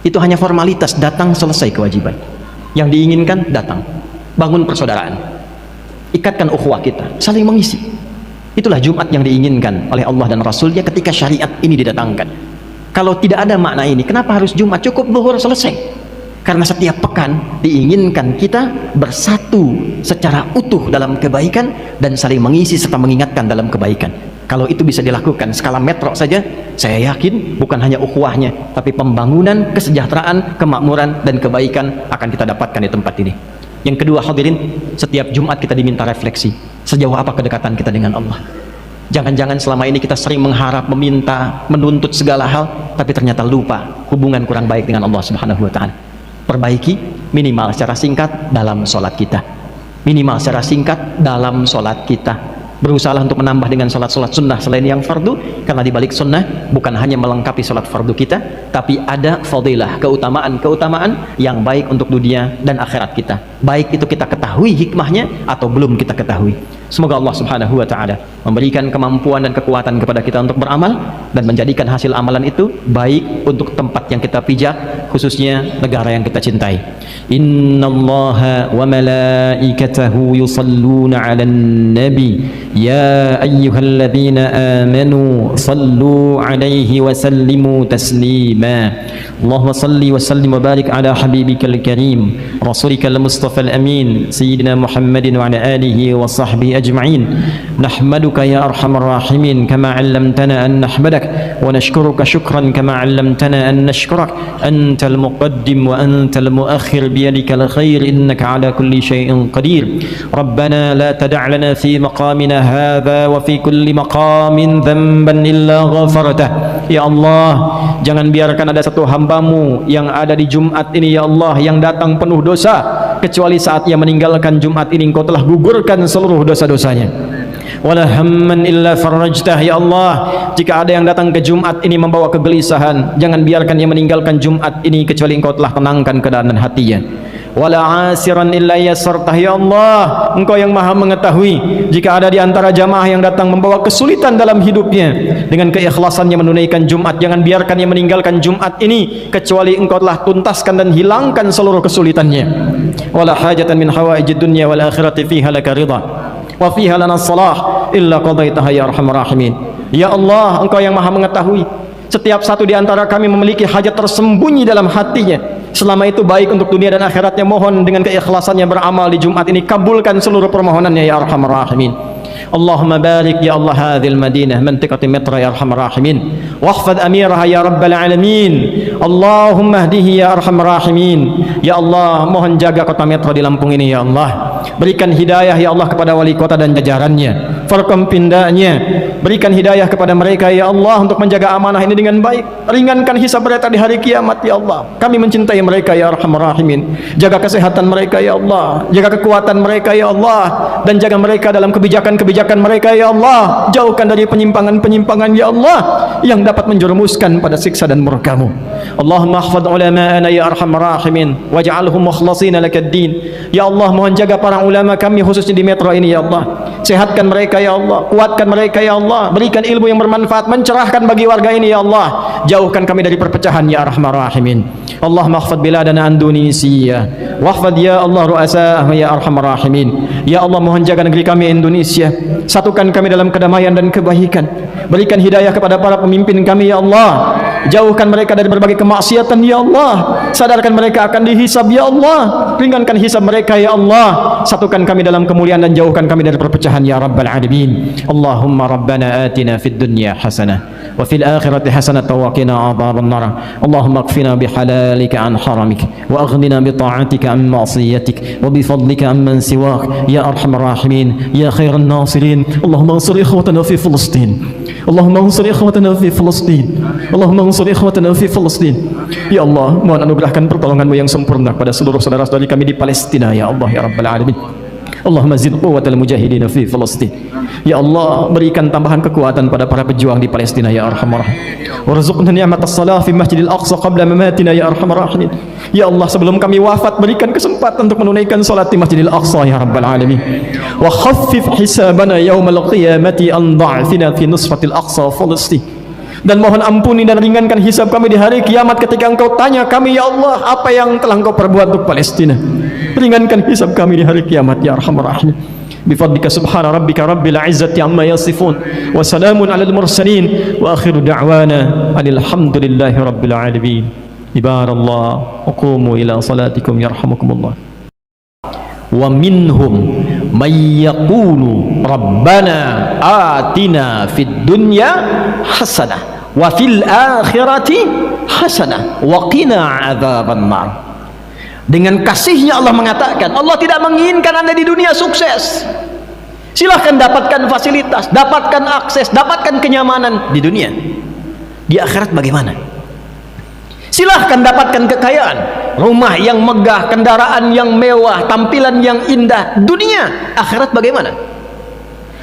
Itu hanya formalitas, datang selesai kewajiban. Yang diinginkan datang, bangun persaudaraan, ikatkan ukhuwah kita, saling mengisi. Itulah Jumat yang diinginkan oleh Allah dan Rasulnya ketika syariat ini didatangkan. Kalau tidak ada makna ini, kenapa harus Jumat? Cukup zuhur selesai. Karena setiap pekan diinginkan kita bersatu secara utuh dalam kebaikan dan saling mengisi serta mengingatkan dalam kebaikan. Kalau itu bisa dilakukan skala metro saja, saya yakin bukan hanya ukhuwahnya, tapi pembangunan, kesejahteraan, kemakmuran dan kebaikan akan kita dapatkan di tempat ini. Yang kedua, hadirin, setiap Jumat kita diminta refleksi. Sejauh apa kedekatan kita dengan Allah? Jangan-jangan selama ini kita sering mengharap, meminta, menuntut segala hal, tapi ternyata lupa hubungan kurang baik dengan Allah Subhanahu wa Ta'ala. Perbaiki minimal secara singkat dalam sholat kita. Minimal secara singkat dalam sholat kita. Berusahalah untuk menambah dengan sholat-sholat sunnah selain yang fardu, karena di balik sunnah bukan hanya melengkapi sholat fardu kita, tapi ada fadilah, keutamaan-keutamaan yang baik untuk dunia dan akhirat kita. Baik itu kita ketahui hikmahnya atau belum kita ketahui. Semoga Allah Subhanahu wa Ta'ala memberikan kemampuan dan kekuatan kepada kita untuk beramal dan menjadikan hasil amalan itu baik untuk tempat yang kita pijak, khususnya negara yang kita cintai. Innallaha wa malaikatahu yusalluna 'alan nabi ya ayyuhalladzina amanu sallu 'alaihi wa sallimu taslima. Allahumma salli wa sallim wa barik ala habibikal karim rasulikal mustafal amin sayyidina Muhammadin wa ala alihi wa sahbihi أجمعين نحمدك يا أرحم الراحمين كما علمتنا أن نحمدك ونشكرك شكرا كما علمتنا أن نشكرك أنت المقدم وأنت المؤخر بيدك الخير إنك على كل شيء قدير ربنا لا تدع لنا في مقامنا هذا وفي كل مقام ذنبا إلا غفرته يا الله. Jangan biarkan ada satu hambamu yang ada di Jumat ini ya Allah yang datang penuh dosa, kecuali saat ia meninggalkan Jumat ini Engkau telah gugurkan seluruh dosa-dosanya. Wala hamman illa farajtah ya Allah. Jika ada yang datang ke Jumat ini membawa kegelisahan, jangan biarkan ia meninggalkan Jumat ini kecuali Engkau telah tenangkan keadaan hatinya. Wala asiran illa yasartah ya Allah. Engkau yang maha mengetahui jika ada di antara jamaah yang datang membawa kesulitan dalam hidupnya, dengan keikhlasannya menunaikan Jumat, jangan biarkan ia meninggalkan Jumat ini kecuali Engkau telah tuntaskan dan hilangkan seluruh kesulitannya. Wala hajatan min hawaijid dunya wal akhirati fiha laka ridha wa fiha lana salah illa qadaitaha ya arhamar rahimin. Ya Allah, Engkau yang maha mengetahui setiap satu di antara kami memiliki hajat tersembunyi dalam hatinya. Selama itu baik untuk dunia dan akhiratnya, mohon dengan keikhlasannya beramal di Jumat ini, kabulkan seluruh permohonannya ya arhamar rahimin. اللهم بارك يا الله هذه المدينة منطقة متر يا أرحم الراحمين واحفظ أميرها يا رب العالمين اللهم اهده يا أرحم الراحمين ya Allah mohon jaga kota Metro di Lampung ini ya Allah berikan hidayah ya Allah kepada wali kota dan jajarannya Forkompindanya berikan hidayah kepada mereka ya Allah untuk menjaga amanah ini dengan baik ringankan hisab mereka di hari kiamat ya Allah kami mencintai mereka ya Arhamar Rahimin jaga kesehatan mereka ya Allah jaga kekuatan mereka ya Allah dan jaga mereka dalam kebijakan-kebijakan mereka ya Allah jauhkan dari penyimpangan-penyimpangan ya Allah yang dapat menjerumuskan pada siksa dan murka-Mu Allahumma ahfad ulama'ana ya Arhamar Rahimin waj'alhum mukhlasina lakad-din ya Allah mohon jaga para ulama kami khususnya di Metro ini ya Allah sehatkan mereka ya Allah kuatkan mereka ya Allah berikan ilmu yang bermanfaat mencerahkan bagi warga ini ya Allah jauhkan kami dari perpecahan ya Arhamar Rahimin Allahumma ahfad biladana an Indonesia wahfad ya Allah ru'asa'ah ya Arhamar Rahimin ya Allah mohon jaga negeri kami Indonesia satukan kami dalam kedamaian dan kebaikan berikan hidayah kepada para pemimpin kami ya Allah jauhkan mereka dari berbagai kemaksiatan ya Allah sadarkan mereka akan dihisab ya Allah ringankan hisab mereka ya Allah satukan kami dalam kemuliaan dan jauhkan kami dari perpecahan ya Rabbal Alamin Allahumma Rabbana atina fid dunya hasanah wa fil akhirati hasanah wa qina adhaban nar Allahumma akfina bihalalika an haramik wa aghnina bi ta'atika an ma'siyatik wa bi fadlika amman siwak ya arhamar rahimin ya khairan nasirin Allahumma ansur ikhwatana fi Filistin Allahumma ansur ikhwatana fi Filistin Allahumma ansur ikhwatana fi Filistin ya Allah mohon anugerahkan pertolongan-Mu yang sempurna kepada seluruh saudara-saudari kami di Palestina ya Allah ya Rabbal Alamin Allahumma zid quwwatal mujahidin fi Filistin ya Allah berikan tambahan kekuatan pada para pejuang di Palestina ya Arhamar Rahimin warzuqna ni'matas salah fi Masjidil Aqsa qabla mamatina ya Arhamar Rahimin ya Allah sebelum kami wafat berikan kesempatan untuk menunaikan salat di Masjidil Aqsa ya Rabbal Alamin wa khaffif hisabana yaumal qiyamati an dha'fina fi nusfatil Aqsa Filistin dan mohon ampuni dan ringankan hisab kami di hari kiamat ketika Engkau tanya kami ya Allah apa yang telah Engkau perbuat untuk Palestina ringankan hisab kami di hari kiamat ya Arhamar Rahimin bifadlika subhana rabbika rabbil izzati amma yasifun wa salamun alal mursalin wa akhiru da'wana alhamdulillahi rabbil alamin ibarallah wa qumu ila salatikum yarhamukumullah wa minhum may yaqulu rabbana atina fid dunya hasanah wa fil akhirati hasanah wa qina adzaban nar dengan kasihnya Allah mengatakan Allah tidak menginginkan Anda di dunia sukses silahkan dapatkan fasilitas dapatkan akses dapatkan kenyamanan di dunia di akhirat bagaimana silahkan dapatkan kekayaan rumah yang megah kendaraan yang mewah tampilan yang indah dunia akhirat bagaimana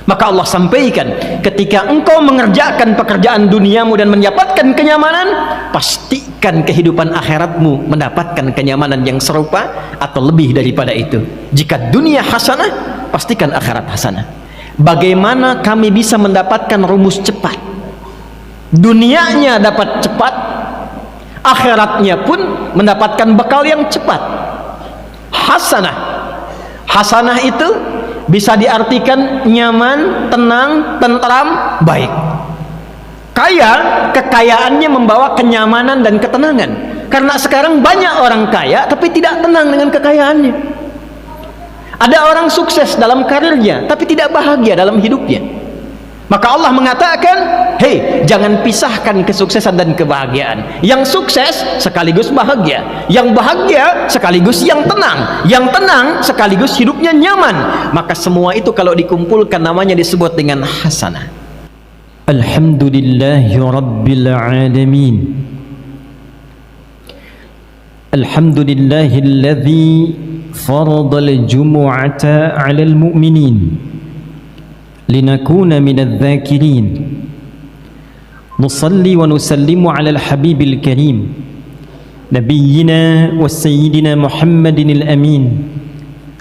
maka Allah sampaikan ketika engkau mengerjakan pekerjaan duniamu dan mendapatkan kenyamanan pastikan kehidupan akhiratmu mendapatkan kenyamanan yang serupa atau lebih daripada itu jika dunia hasanah pastikan akhirat hasanah bagaimana kami bisa mendapatkan rumus cepat dunianya dapat cepat akhiratnya pun mendapatkan bekal yang cepat hasanah hasanah itu bisa diartikan nyaman, tenang, tentram, baik kaya, kekayaannya membawa kenyamanan dan ketenangan karena sekarang banyak orang kaya tapi tidak tenang dengan kekayaannya ada orang sukses dalam karirnya tapi tidak bahagia dalam hidupnya maka Allah mengatakan hei jangan pisahkan kesuksesan dan kebahagiaan yang sukses sekaligus bahagia yang bahagia sekaligus yang tenang sekaligus hidupnya nyaman maka semua itu kalau dikumpulkan namanya disebut dengan hasanah alhamdulillahi rabbil alamin alhamdulillahilladzi faradal jumu'ata 'alal mu'minin لنكون من الذاكرين نصلي ونسلم على الحبيب الكريم نبينا وسيدنا محمد الأمين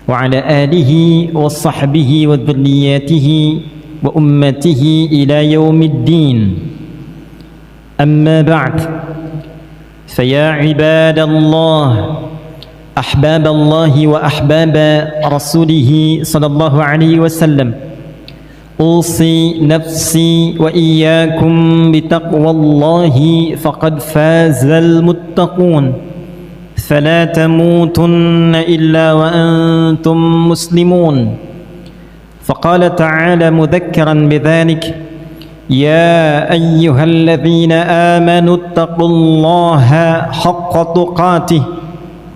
وعلى آله وصحبه وذرياته وأمته إلى يوم الدين أما بعد فيا عباد الله أحباب الله وأحباب رسوله صلى الله عليه وسلم أوصي نفسي وإياكم بتقوى الله فقد فاز المتقون فلا تموتن إلا وأنتم مسلمون فقال تعالى مذكرا بذلك يا أيها الذين آمنوا اتقوا الله حق تقاته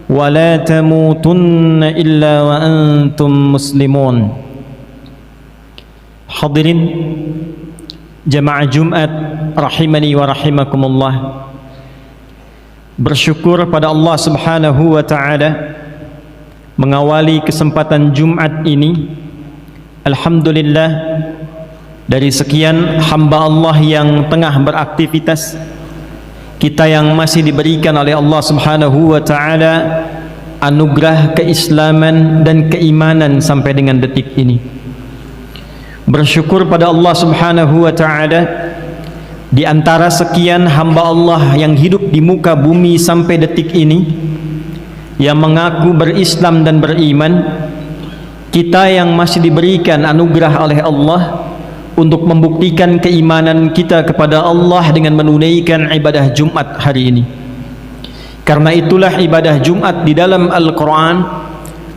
ولا تموتن إلا وأنتم مسلمون. Hadirin jamaah Jumat rahimani wa rahimakumullah, bersyukur pada Allah Subhanahu wa taala mengawali kesempatan Jumat ini. Alhamdulillah, dari sekian hamba Allah yang tengah beraktivitas, kita yang masih diberikan oleh Allah Subhanahu wa taala anugerah keislaman dan keimanan sampai dengan detik ini. Bersyukur pada Allah Subhanahu wa taala, di antara sekian hamba Allah yang hidup di muka bumi sampai detik ini, yang mengaku berislam dan beriman, kita yang masih diberikan anugerah oleh Allah untuk membuktikan keimanan kita kepada Allah dengan menunaikan ibadah Jumat hari ini. Karena itulah ibadah Jumat di dalam Al-Quran,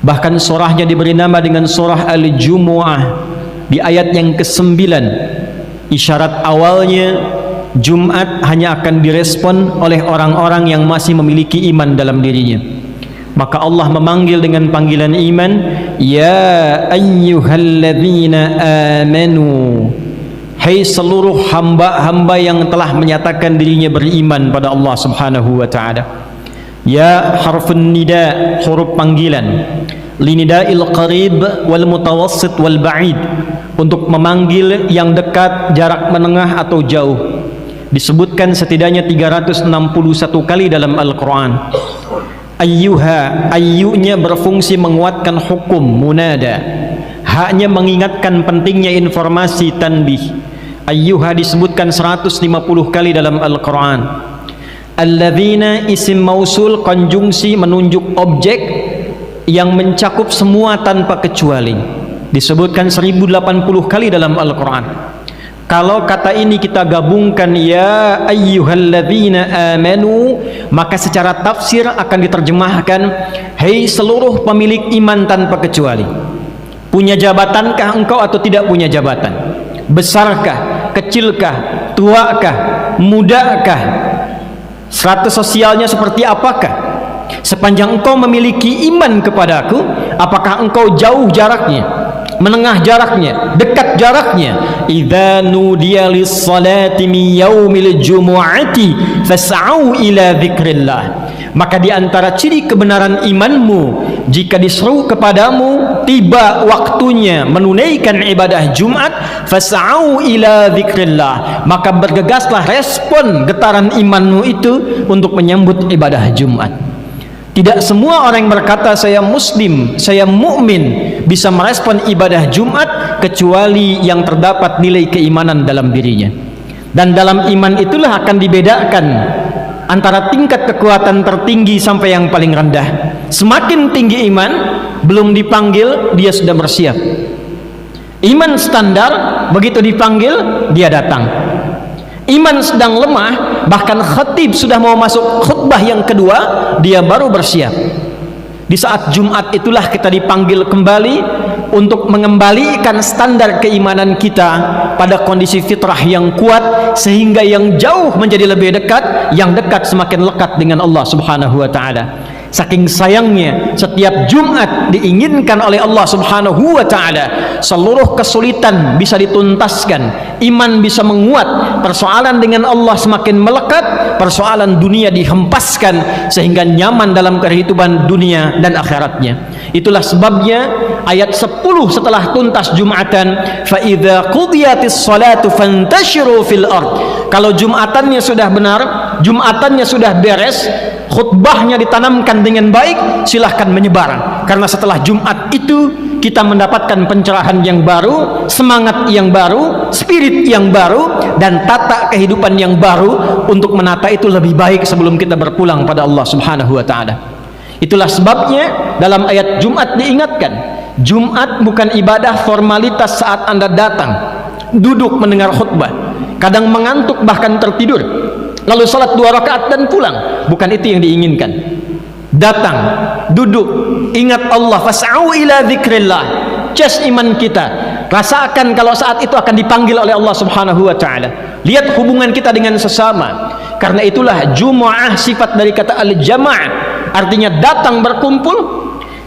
bahkan surahnya diberi nama dengan surah Al-Jumu'ah di ayat yang ke-9. Isyarat awalnya, Jumat hanya akan direspon oleh orang-orang yang masih memiliki iman dalam dirinya. Maka Allah memanggil dengan panggilan iman, ya ayyuhalladzina amanu, hai seluruh hamba-hamba yang telah menyatakan dirinya beriman pada Allah Subhanahu wa taala. Ya harfun nida, huruf panggilan, linida'il qarib wal mutawassit wal ba'id, untuk memanggil yang dekat, jarak menengah atau jauh. Disebutkan setidaknya 361 kali dalam Al-Quran. Ayyuha, ayyunya berfungsi menguatkan hukum munada, haknya mengingatkan pentingnya informasi tanbih. Ayyuha disebutkan 150 kali dalam Al-Quran. Alladzina isim mausul, konjungsi menunjuk objek yang mencakup semua tanpa kecuali, disebutkan 1080 kali dalam Al-Quran. Kalau kata ini kita gabungkan ya ayyuhalladzina amanu, maka secara tafsir akan diterjemahkan hei seluruh pemilik iman tanpa kecuali. Punya jabatankah engkau atau tidak punya jabatan? Besarkah, kecilkah, tuakah, mudakah, status sosialnya seperti apakah? Sepanjang engkau memiliki iman kepadaku, apakah engkau jauh jaraknya, menengah jaraknya, dekat jaraknya? Idza nudiya lis-salati min yaumil jumu'ati fas'au ila dzikrillah. Maka di antara ciri kebenaran imanmu, jika diseru kepadamu tiba waktunya menunaikan ibadah Jumat, fas'au ila dzikrillah, maka bergegaslah, respon getaran imanmu itu untuk menyambut ibadah Jumat. Tidak semua orang yang berkata saya muslim, saya mukmin, bisa merespon ibadah Jumat kecuali yang terdapat nilai keimanan dalam dirinya. Dan dalam iman itulah akan dibedakan antara tingkat kekuatan tertinggi sampai yang paling rendah. Semakin tinggi iman, belum dipanggil dia sudah bersiap. Iman standar, begitu dipanggil dia datang. Iman sedang lemah, bahkan khatib sudah mau masuk khutbah yang kedua, dia baru bersiap. Di saat Jumat itulah kita dipanggil kembali untuk mengembalikan standar keimanan kita pada kondisi fitrah yang kuat, sehingga yang jauh menjadi lebih dekat, yang dekat semakin lekat dengan Allah Subhanahu wa taala. Saking sayangnya setiap Jumat diinginkan oleh Allah Subhanahu wa taala, seluruh kesulitan bisa dituntaskan, iman bisa menguat, persoalan dengan Allah semakin melekat, persoalan dunia dihempaskan sehingga nyaman dalam kehidupan dunia dan akhiratnya. Itulah sebabnya ayat 10 setelah tuntas Jumatan, fa idza qudiyatis salatu fantashiru fil ard. Kalau Jumatannya sudah benar, Jumatannya sudah beres, khutbahnya ditanamkan dengan baik, silahkan menyebar. Karena setelah Jumat itu kita mendapatkan pencerahan yang baru, semangat yang baru, spirit yang baru, dan tata kehidupan yang baru untuk menata itu lebih baik sebelum kita berpulang pada Allah Subhanahu wa taala. Itulah sebabnya dalam ayat Jumat diingatkan, Jumat bukan ibadah formalitas saat Anda datang, duduk mendengar khutbah, kadang mengantuk bahkan tertidur, lalu salat 2 rakaat dan pulang. Bukan itu yang diinginkan. Datang, duduk, ingat Allah, fas'au ila dzikrillah, cas iman kita, Rasakan kalau saat itu akan dipanggil oleh Allah Subhanahu wa taala. Lihat hubungan kita dengan sesama. Karena itulah Jumu'ah sifat dari kata al-jama', artinya datang berkumpul,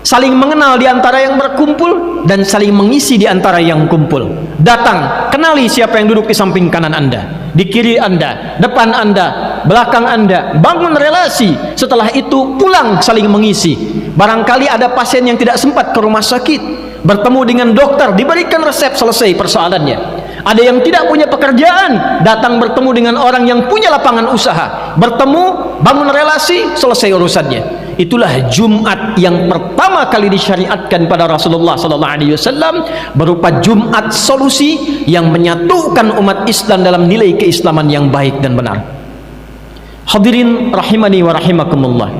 saling mengenal di antara yang berkumpul dan saling mengisi di antara yang kumpul. Datang, kenali siapa yang duduk di samping kanan Anda, di kiri Anda, depan Anda, belakang Anda. Bangun relasi. Setelah itu pulang saling mengisi. Barangkali ada pasien yang tidak sempat ke rumah sakit, bertemu dengan dokter, diberikan resep, selesai persoalannya. Ada yang tidak punya pekerjaan, datang bertemu dengan orang yang punya lapangan usaha, bertemu, bangun relasi, selesai urusannya. Itulah Jumat yang pertama kali disyariatkan pada Rasulullah SAW, berupa Jumat solusi yang menyatukan umat Islam dalam nilai keislaman yang baik dan benar. Hadirin rahimani wa rahimakumullah.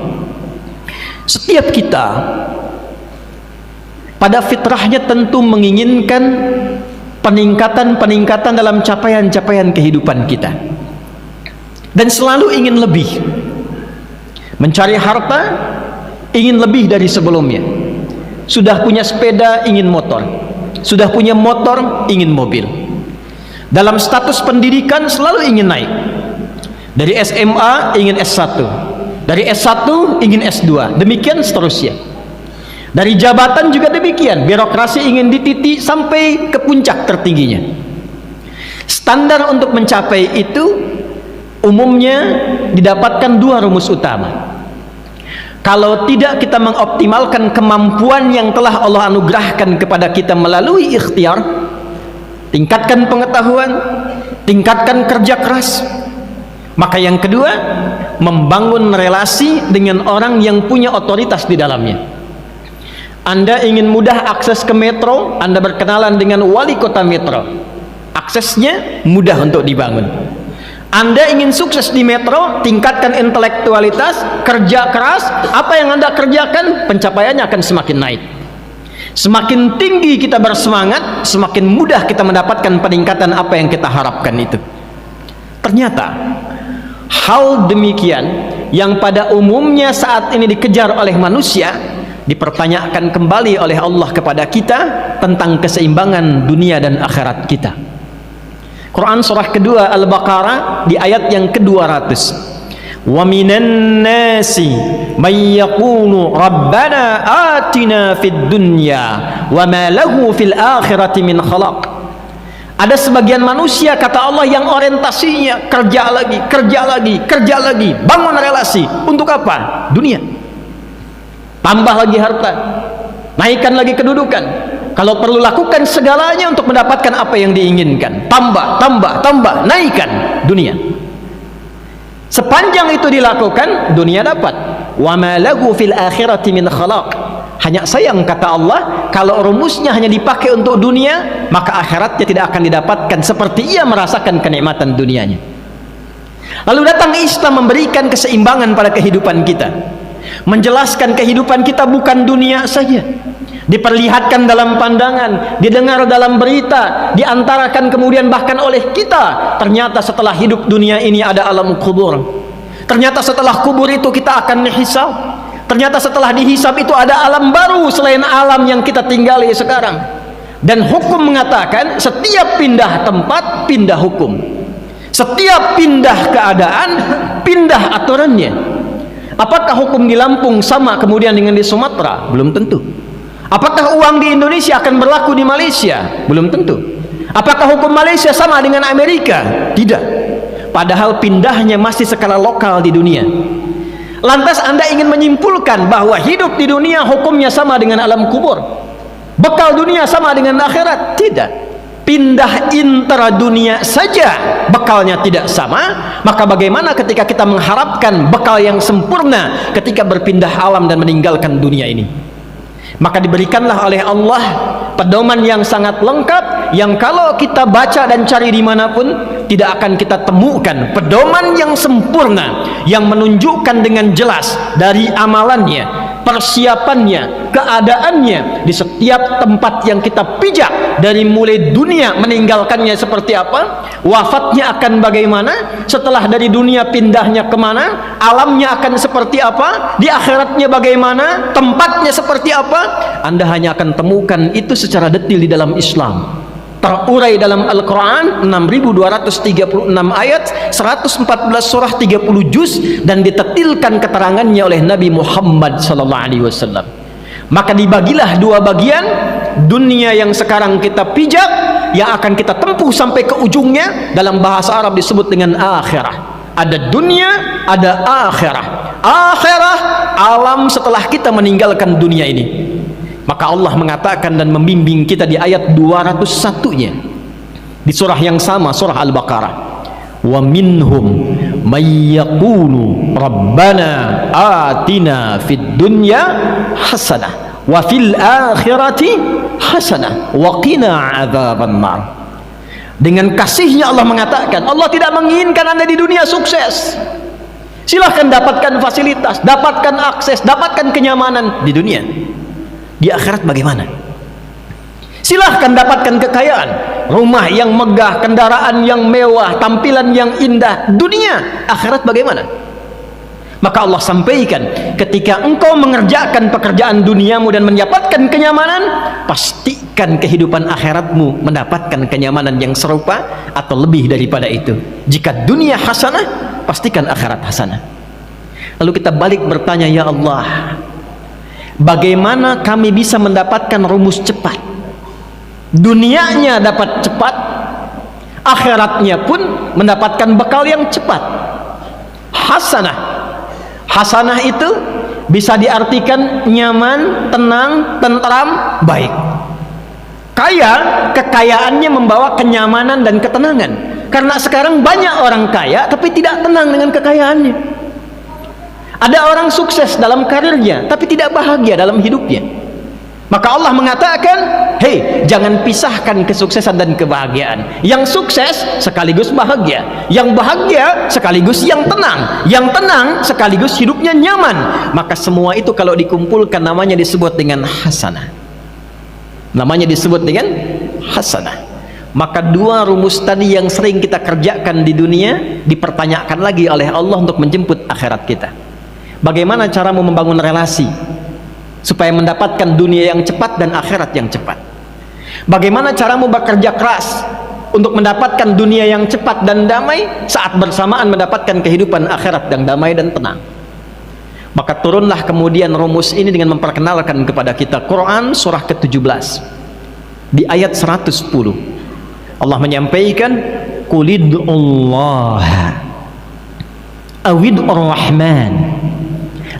Setiap kita pada fitrahnya tentu menginginkan peningkatan dalam capaian-capaian kehidupan kita, dan selalu ingin lebih. Mencari harta, ingin lebih dari sebelumnya. Sudah punya sepeda, ingin motor. Sudah punya motor, ingin mobil. Dalam status pendidikan selalu ingin naik. Dari SMA ingin S1, dari S1 ingin S2, demikian seterusnya. Dari jabatan juga demikian, birokrasi ingin dititi sampai ke puncak tertingginya. Standar untuk mencapai itu umumnya didapatkan dua rumus utama. Kalau tidak kita mengoptimalkan kemampuan yang telah Allah anugerahkan kepada kita melalui ikhtiar, tingkatkan pengetahuan, tingkatkan kerja keras. Maka yang kedua, membangun relasi dengan orang yang punya otoritas di dalamnya. Anda ingin mudah akses ke metro, Anda berkenalan dengan wali kota metro. Aksesnya mudah untuk dibangun. Anda ingin sukses di metro, tingkatkan intelektualitas, kerja keras. Apa yang Anda kerjakan, pencapaiannya akan semakin naik. Semakin tinggi kita bersemangat, semakin mudah kita mendapatkan peningkatan apa yang kita harapkan itu. Ternyata hal demikian yang pada umumnya saat ini dikejar oleh manusia, dipertanyakan kembali oleh Allah kepada kita tentang keseimbangan dunia dan akhirat kita. Quran surah kedua Al-Baqarah di ayat yang ke-200. Wa minan nasi may yaqulu rabbana atina fid dunya wa ma lahu fil akhirati min khalaq. Ada sebagian manusia, kata Allah, yang orientasinya kerja lagi, kerja lagi, kerja lagi, bangun relasi. Untuk apa? Dunia. Tambah lagi harta, naikkan lagi kedudukan. Kalau perlu lakukan segalanya untuk mendapatkan apa yang diinginkan. Tambah, naikkan dunia. Sepanjang itu dilakukan, dunia dapat. Wa ma lahu fil akhirati min khalaq. Hanya sayang, kata Allah, kalau rumusnya hanya dipakai untuk dunia, maka akhiratnya tidak akan didapatkan seperti ia merasakan kenikmatan dunianya. Lalu datang Islam memberikan keseimbangan pada kehidupan kita, menjelaskan kehidupan kita bukan dunia saja, diperlihatkan dalam pandangan, didengar dalam berita, diantarakan kemudian bahkan oleh kita. Ternyata setelah hidup dunia ini ada alam kubur. Ternyata setelah kubur itu kita akan dihisab. Ternyata setelah dihisab itu ada alam baru selain alam yang kita tinggali sekarang. Dan hukum mengatakan setiap pindah tempat, pindah hukum. Setiap pindah keadaan, pindah aturannya. Apakah hukum di Lampung sama kemudian dengan di Sumatera? Belum tentu. Apakah uang di Indonesia akan berlaku di Malaysia? Belum tentu. Apakah hukum Malaysia sama dengan Amerika? Tidak. Padahal pindahnya masih skala lokal di dunia. Lantas Anda ingin menyimpulkan bahwa hidup di dunia hukumnya sama dengan alam kubur, bekal dunia sama dengan akhirat? Tidak. Pindah intera dunia saja bekalnya tidak sama, maka bagaimana ketika kita mengharapkan bekal yang sempurna ketika berpindah alam dan meninggalkan dunia ini? Maka diberikanlah oleh Allah pedoman yang sangat lengkap, yang kalau kita baca dan cari dimanapun tidak akan kita temukan pedoman yang sempurna yang menunjukkan dengan jelas dari amalannya, persiapannya, keadaannya di setiap tempat yang kita pijak, dari mulai dunia meninggalkannya seperti apa, wafatnya akan bagaimana, setelah dari dunia pindahnya kemana, alamnya akan seperti apa, di akhiratnya bagaimana, tempatnya seperti apa. Anda hanya akan temukan itu secara detil di dalam Islam. terurai dalam Al-Quran 6236 ayat, 114 surah, 30 juz, dan ditetilkan keterangannya oleh Nabi Muhammad SAW. Maka dibagilah dua bagian, dunia yang sekarang kita pijak, yang akan kita tempuh sampai ke ujungnya, dalam bahasa Arab disebut dengan akhirah. Ada dunia, ada akhirah. Akhirah, alam setelah kita meninggalkan dunia ini. Maka Allah mengatakan dan membimbing kita di ayat 201-nya di surah yang sama, surah Al-Baqarah, wa minhum may yaqulu rabbana atina fid dunya hasanah wa fil akhirati hasanah wa qina adzaban nar. Dengan kasihnya Allah mengatakan, Allah tidak menginginkan Anda di dunia sukses. Silahkan dapatkan fasilitas, dapatkan akses, dapatkan kenyamanan di dunia. Di akhirat bagaimana? Silahkan dapatkan kekayaan, rumah yang megah, kendaraan yang mewah, tampilan yang indah. Dunia, akhirat bagaimana? Maka Allah sampaikan, ketika engkau mengerjakan pekerjaan duniamu dan mendapatkan kenyamanan, pastikan kehidupan akhiratmu mendapatkan kenyamanan yang serupa atau lebih daripada itu. Jika dunia hasanah, pastikan akhirat hasanah. Lalu kita balik bertanya, ya Allah, bagaimana kami bisa mendapatkan rumus cepat? Dunianya dapat cepat, akhiratnya pun mendapatkan bekal yang cepat. Hasanah. Hasanah itu bisa diartikan nyaman, tenang, tentram, baik. Kaya, kekayaannya membawa kenyamanan dan ketenangan. Karena sekarang banyak orang kaya tapi tidak tenang dengan kekayaannya. Ada orang sukses dalam karirnya tapi tidak bahagia dalam hidupnya. Maka Allah mengatakan, hei, jangan pisahkan kesuksesan dan kebahagiaan. Yang sukses sekaligus bahagia, yang bahagia sekaligus yang tenang sekaligus hidupnya nyaman. Maka semua itu kalau dikumpulkan namanya disebut dengan hasanah. Namanya disebut dengan hasanah. Maka dua rumus tadi yang sering kita kerjakan di dunia dipertanyakan lagi oleh Allah untuk menjemput akhirat kita. Bagaimana caramu membangun relasi supaya mendapatkan dunia yang cepat dan akhirat yang cepat? Bagaimana caramu bekerja keras untuk mendapatkan dunia yang cepat dan damai saat bersamaan mendapatkan kehidupan akhirat yang damai dan tenang? Maka turunlah kemudian rumus ini dengan memperkenalkan kepada kita Quran surah ke-17 di ayat 110. Allah menyampaikan, qulidullah awid ar-rahman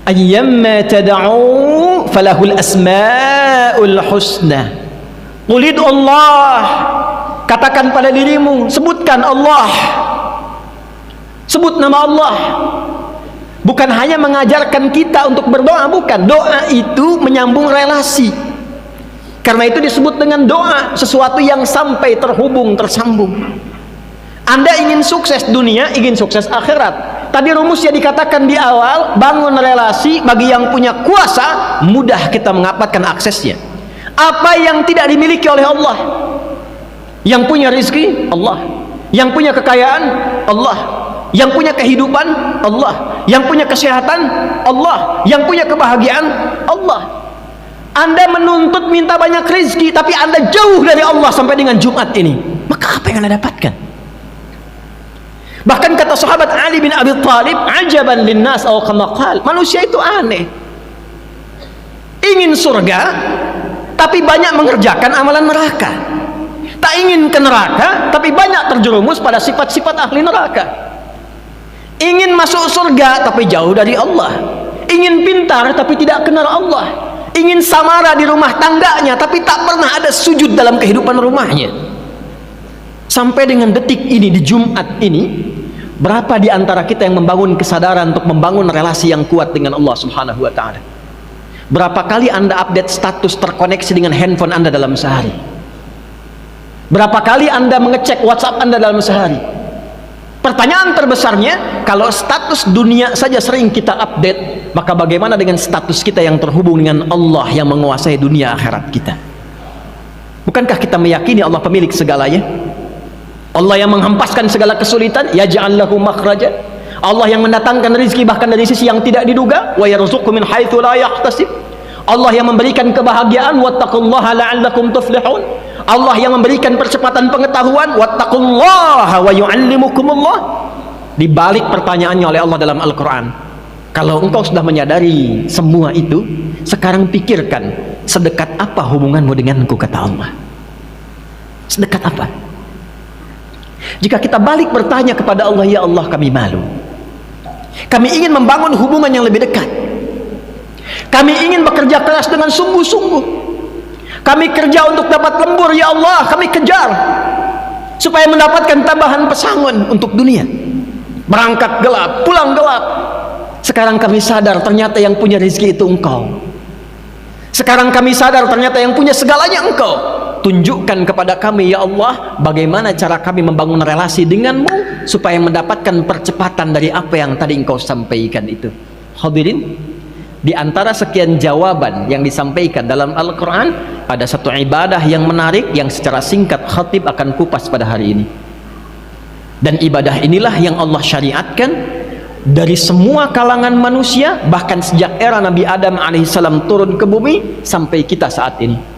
ayyamma tad'u falahul asmaul husna. Qulid Allah, katakan pada dirimu, sebutkan Allah, sebut nama Allah. Bukan hanya mengajarkan kita untuk berdoa, bukan. Doa itu menyambung relasi. Karena itu disebut dengan doa, sesuatu yang sampai terhubung, tersambung. Anda ingin sukses dunia, ingin sukses akhirat. Tadi rumusnya dikatakan di awal, bangun relasi. Bagi yang punya kuasa, mudah kita mendapatkan aksesnya. Apa yang tidak dimiliki oleh Allah? Yang punya rizki, Allah. Yang punya kekayaan, Allah. Yang punya kehidupan, Allah. Yang punya kesehatan, Allah. Yang punya kebahagiaan, Allah. Anda menuntut minta banyak rizki, tapi Anda jauh dari Allah sampai dengan Jumat ini. Maka apa yang Anda dapatkan? Bahkan kata sahabat Ali bin Abi Thalib, ajaban linnas aw kama qala, manusia itu aneh. Ingin surga tapi banyak mengerjakan amalan neraka. Tak ingin ke neraka tapi banyak terjerumus pada sifat-sifat ahli neraka. Ingin masuk surga tapi jauh dari Allah. Ingin pintar tapi tidak kenal Allah. Ingin samara di rumah tangganya tapi tak pernah ada sujud dalam kehidupan rumahnya. Sampai dengan detik ini, di Jumat ini, berapa di antara kita yang membangun kesadaran untuk membangun relasi yang kuat dengan Allah Subhanahu wa ta'ala? Berapa kali Anda update status terkoneksi dengan handphone Anda dalam sehari? Berapa kali Anda mengecek WhatsApp Anda dalam sehari? Pertanyaan terbesarnya, kalau status dunia saja sering kita update, maka bagaimana dengan status kita yang terhubung dengan Allah yang menguasai dunia akhirat kita? Bukankah kita meyakini Allah pemilik segalanya? Allah yang menghempaskan segala kesulitan, yaj'al lahu makhraja. Allah yang mendatangkan rezeki bahkan dari sisi yang tidak diduga, wa yarzuqhu min haitsu la yahtasib. Allah yang memberikan kebahagiaan, wattaqullaha la'allakum tuflihun. Allah yang memberikan percepatan pengetahuan, wattaqullaha wa yu'allimukumullah. Di balik pertanyaannya oleh Allah dalam Al-Quran, kalau engkau sudah menyadari semua itu, sekarang pikirkan, sedekat apa hubunganmu denganku, kata Allah. Sedekat apa? Jika kita balik bertanya kepada Allah, ya Allah, kami malu, kami ingin membangun hubungan yang lebih dekat, kami ingin bekerja keras dengan sungguh-sungguh, kami kerja untuk dapat lembur, ya Allah, kami kejar supaya mendapatkan tambahan pesangon untuk dunia, berangkat gelap, pulang gelap. Sekarang kami sadar ternyata yang punya rezeki itu engkau. Sekarang kami sadar ternyata yang punya segalanya engkau. Tunjukkan kepada kami, ya Allah, bagaimana cara kami membangun relasi denganmu supaya mendapatkan percepatan dari apa yang tadi engkau sampaikan itu. Hadirin, di antara sekian jawaban yang disampaikan dalam Al-Quran, ada satu ibadah yang menarik yang secara singkat khatib akan kupas pada hari ini. Dan ibadah inilah yang Allah syariatkan dari semua kalangan manusia, bahkan sejak era Nabi Adam alaihissalam turun ke bumi sampai kita saat ini.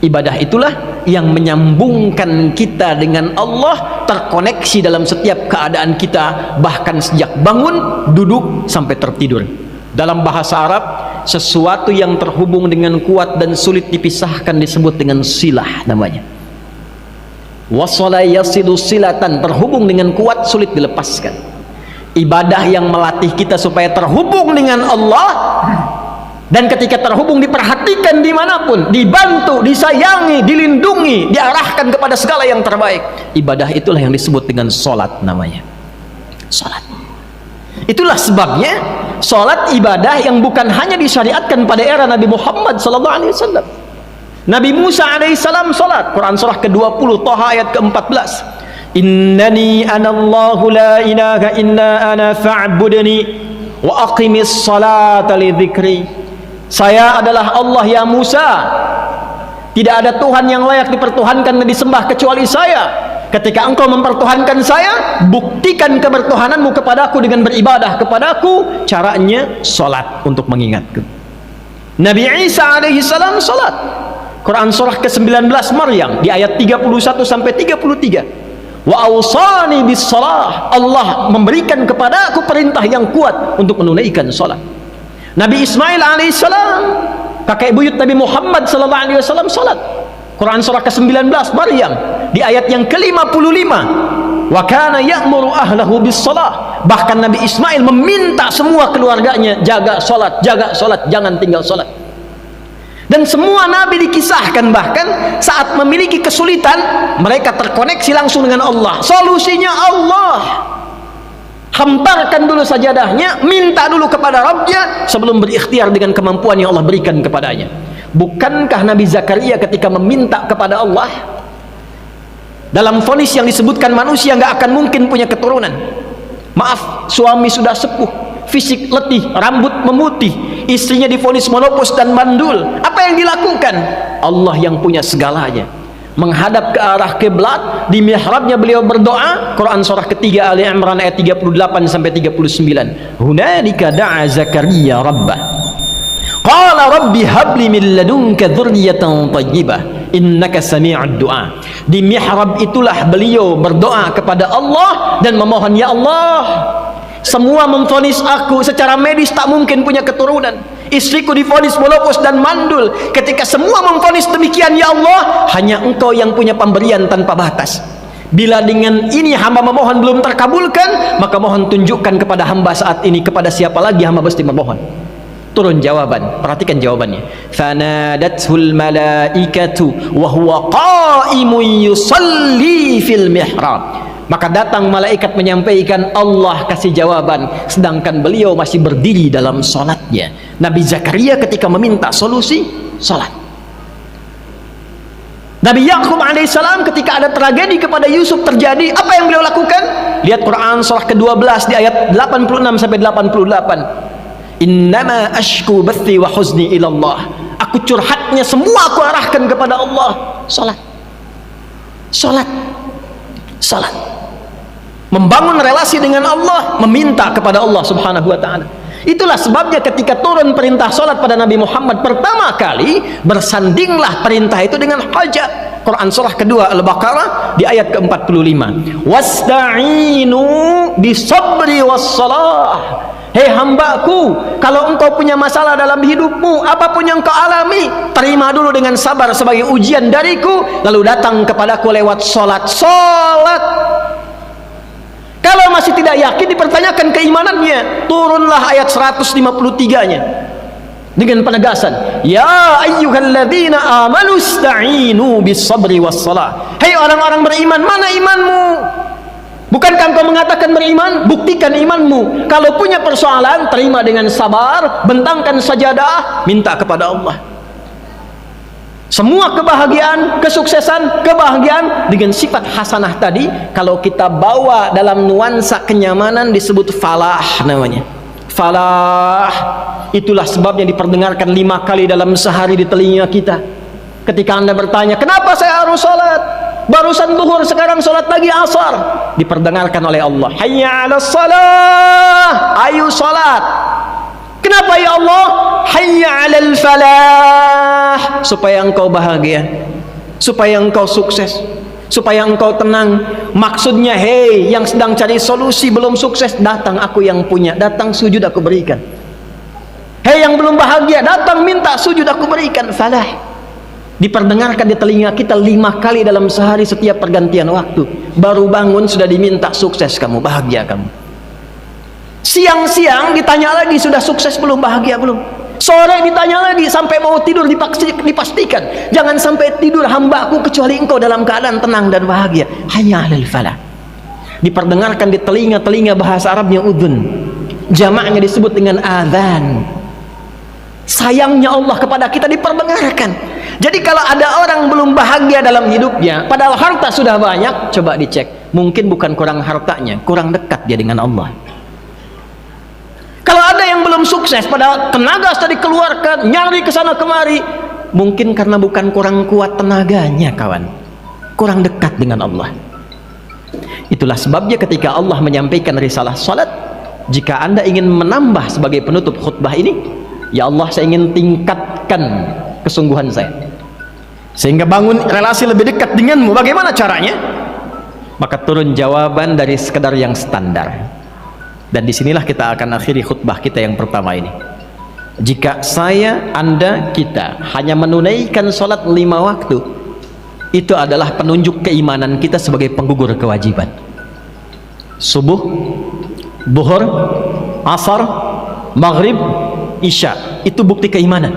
Ibadah itulah yang menyambungkan kita dengan Allah, terkoneksi dalam setiap keadaan kita, bahkan sejak bangun, duduk, sampai tertidur. Dalam bahasa Arab, sesuatu yang terhubung dengan kuat dan sulit dipisahkan disebut dengan silah namanya. Wasala yasilu silatan, terhubung dengan kuat, sulit dilepaskan. Ibadah yang melatih kita supaya terhubung dengan Allah, dan ketika terhubung diperhatikan dimanapun, dibantu, disayangi, dilindungi, diarahkan kepada segala yang terbaik. Ibadah itulah yang disebut dengan sholat namanya. Sholat. Itulah sebabnya sholat ibadah yang bukan hanya disyariatkan pada era Nabi Muhammad SAW. Nabi Musa alaihissalam sholat. Quran surah ke-20 Thaha ayat ke-14. Innani anallahu la ilaha illa ana fa'budni wa aqimis salata li dzikri. Saya adalah Allah, ya Musa, tidak ada Tuhan yang layak dipertuhankan dan disembah kecuali saya. Ketika engkau mempertuhankan saya, buktikan kebertuhananmu kepadaku dengan beribadah kepadaku. Caranya sholat untuk mengingatku. Nabi Isa alaihissalam sholat. Quran surah ke-19 Maryam di ayat 31 sampai 33. Wa awsani bis salah. Allah memberikan kepadaku perintah yang kuat untuk menunaikan sholat. Nabi Ismail alaihissalam, kakek buyut Nabi Muhammad sallallahu alaihi wasallam, salat. Quran surah ke-19 Maryam di ayat yang ke-55. Wa kana ya'muru ahlahu bis salah. Bahkan Nabi Ismail meminta semua keluarganya jaga salat, jangan tinggal salat. Dan semua nabi dikisahkan bahkan saat memiliki kesulitan, mereka terkoneksi langsung dengan Allah. Solusinya Allah. Hamparkan dulu sajadahnya, minta dulu kepada Rabbnya sebelum berikhtiar dengan kemampuan yang Allah berikan kepadanya. Bukankah Nabi Zakaria ketika meminta kepada Allah, dalam vonis yang disebutkan manusia nggak akan mungkin punya keturunan, maaf, suami sudah sepuh, fisik letih, rambut memutih, istrinya divonis menopause dan mandul, apa yang dilakukan? Allah yang punya segalanya menghadap ke arah kiblat, di mihrabnya beliau berdoa. Quran surah ketiga Ali Imran ayat 38 sampai 39. Hunalika da'a Zakaria rabbah qala rabbi habli min ladunka dzurriyyatan thayyibah innaka sami'ud du'a. Di mihrab itulah beliau berdoa kepada Allah dan memohon, ya Allah, semua memvonis aku secara medis tak mungkin punya keturunan, istriku divonis menopause dan mandul. Ketika semua memvonis demikian, ya Allah, hanya engkau yang punya pemberian tanpa batas. Bila dengan ini hamba memohon belum terkabulkan, maka mohon tunjukkan kepada hamba saat ini kepada siapa lagi hamba mesti memohon. Turun jawaban, perhatikan jawabannya. Fanadathul malaikatu wa huwa qa'imun yusalli fil mihrab. Maka datang malaikat menyampaikan, Allah kasih jawaban sedangkan beliau masih berdiri dalam sholatnya. Nabi Zakaria ketika meminta solusi, sholat. Nabi Yakub alaihissalam ketika ada tragedi kepada Yusuf terjadi, apa yang beliau lakukan? Lihat Quran surah ke-12 di ayat 86 sampai 88. Innama ashku bathi wa huzni ilallah. Aku curhatnya semua aku arahkan kepada Allah. Sholat. Sholat. Sholat. Membangun relasi dengan Allah, meminta kepada Allah subhanahu wa ta'ala. Itulah sebabnya ketika turun perintah sholat pada Nabi Muhammad pertama kali, bersandinglah perintah itu dengan hajat. Quran surah kedua Al-Baqarah di ayat ke-45. Wasta'inu bisabri wassalah. Hei hambaku, kalau engkau punya masalah dalam hidupmu, apapun yang kau alami, terima dulu dengan sabar sebagai ujian dariku, lalu datang kepadaku lewat salat. Kalau masih tidak yakin, dipertanyakan keimanannya, turunlah ayat 153-nya dengan penegasan, ya ayyuhalladzina amanu ista'inu bis-sabri was-salah. Hei orang-orang beriman, mana imanmu? Bukankah engkau mengatakan beriman? Buktikan imanmu. Kalau punya persoalan, terima dengan sabar, bentangkan sajadah, minta kepada Allah. Semua kebahagiaan, kesuksesan, kebahagiaan dengan sifat hasanah tadi, kalau kita bawa dalam nuansa kenyamanan, disebut falah namanya. Falah, itulah sebabnya diperdengarkan 5 kali dalam sehari di telinga kita. Ketika Anda bertanya, kenapa saya harus sholat? Barusan zuhur, sekarang sholat lagi asar. Diperdengarkan oleh Allah, hayya 'alas salah, ayo sholat. Kenapa ya Allah? Hayya 'alal falah, supaya engkau bahagia, supaya engkau sukses, supaya engkau tenang. Maksudnya, hei yang sedang cari solusi belum sukses, datang aku yang punya, datang sujud aku berikan. Hei yang belum bahagia, datang minta sujud aku berikan. Falah diperdengarkan di telinga kita 5 kali dalam sehari setiap pergantian waktu. Baru bangun sudah diminta sukses kamu, bahagia kamu. Siang-siang ditanya lagi, sudah sukses belum, bahagia belum? Sore ditanya lagi, sampai mau tidur dipastikan jangan sampai tidur hambaku kecuali engkau dalam keadaan tenang dan bahagia. Hayya 'alal falah. Diperdengarkan di telinga-telinga, bahasa Arabnya udhun, jamaknya disebut dengan adzan. Sayangnya Allah kepada kita, diperdengarkan. Jadi kalau ada orang belum bahagia dalam hidupnya, padahal harta sudah banyak, coba dicek, mungkin bukan kurang hartanya, kurang dekat dia dengan Allah. Kalau ada yang belum sukses, padahal tenaga sudah dikeluarkan, nyari ke sana kemari, mungkin karena bukan kurang kuat tenaganya, kawan, kurang dekat dengan Allah. Itulah sebabnya ketika Allah menyampaikan risalah salat, jika Anda ingin menambah sebagai penutup khutbah ini, ya Allah, saya ingin tingkatkan kesungguhan saya sehingga bangun relasi lebih dekat denganmu. Bagaimana caranya? Maka turun jawaban dari sekedar yang standar. Dan disinilah kita akan akhiri khutbah kita yang pertama ini. Jika saya, Anda, kita hanya menunaikan sholat 5 waktu, itu adalah penunjuk keimanan kita sebagai penggugur kewajiban. Subuh, zuhur, asar, maghrib, isya, itu bukti keimanan.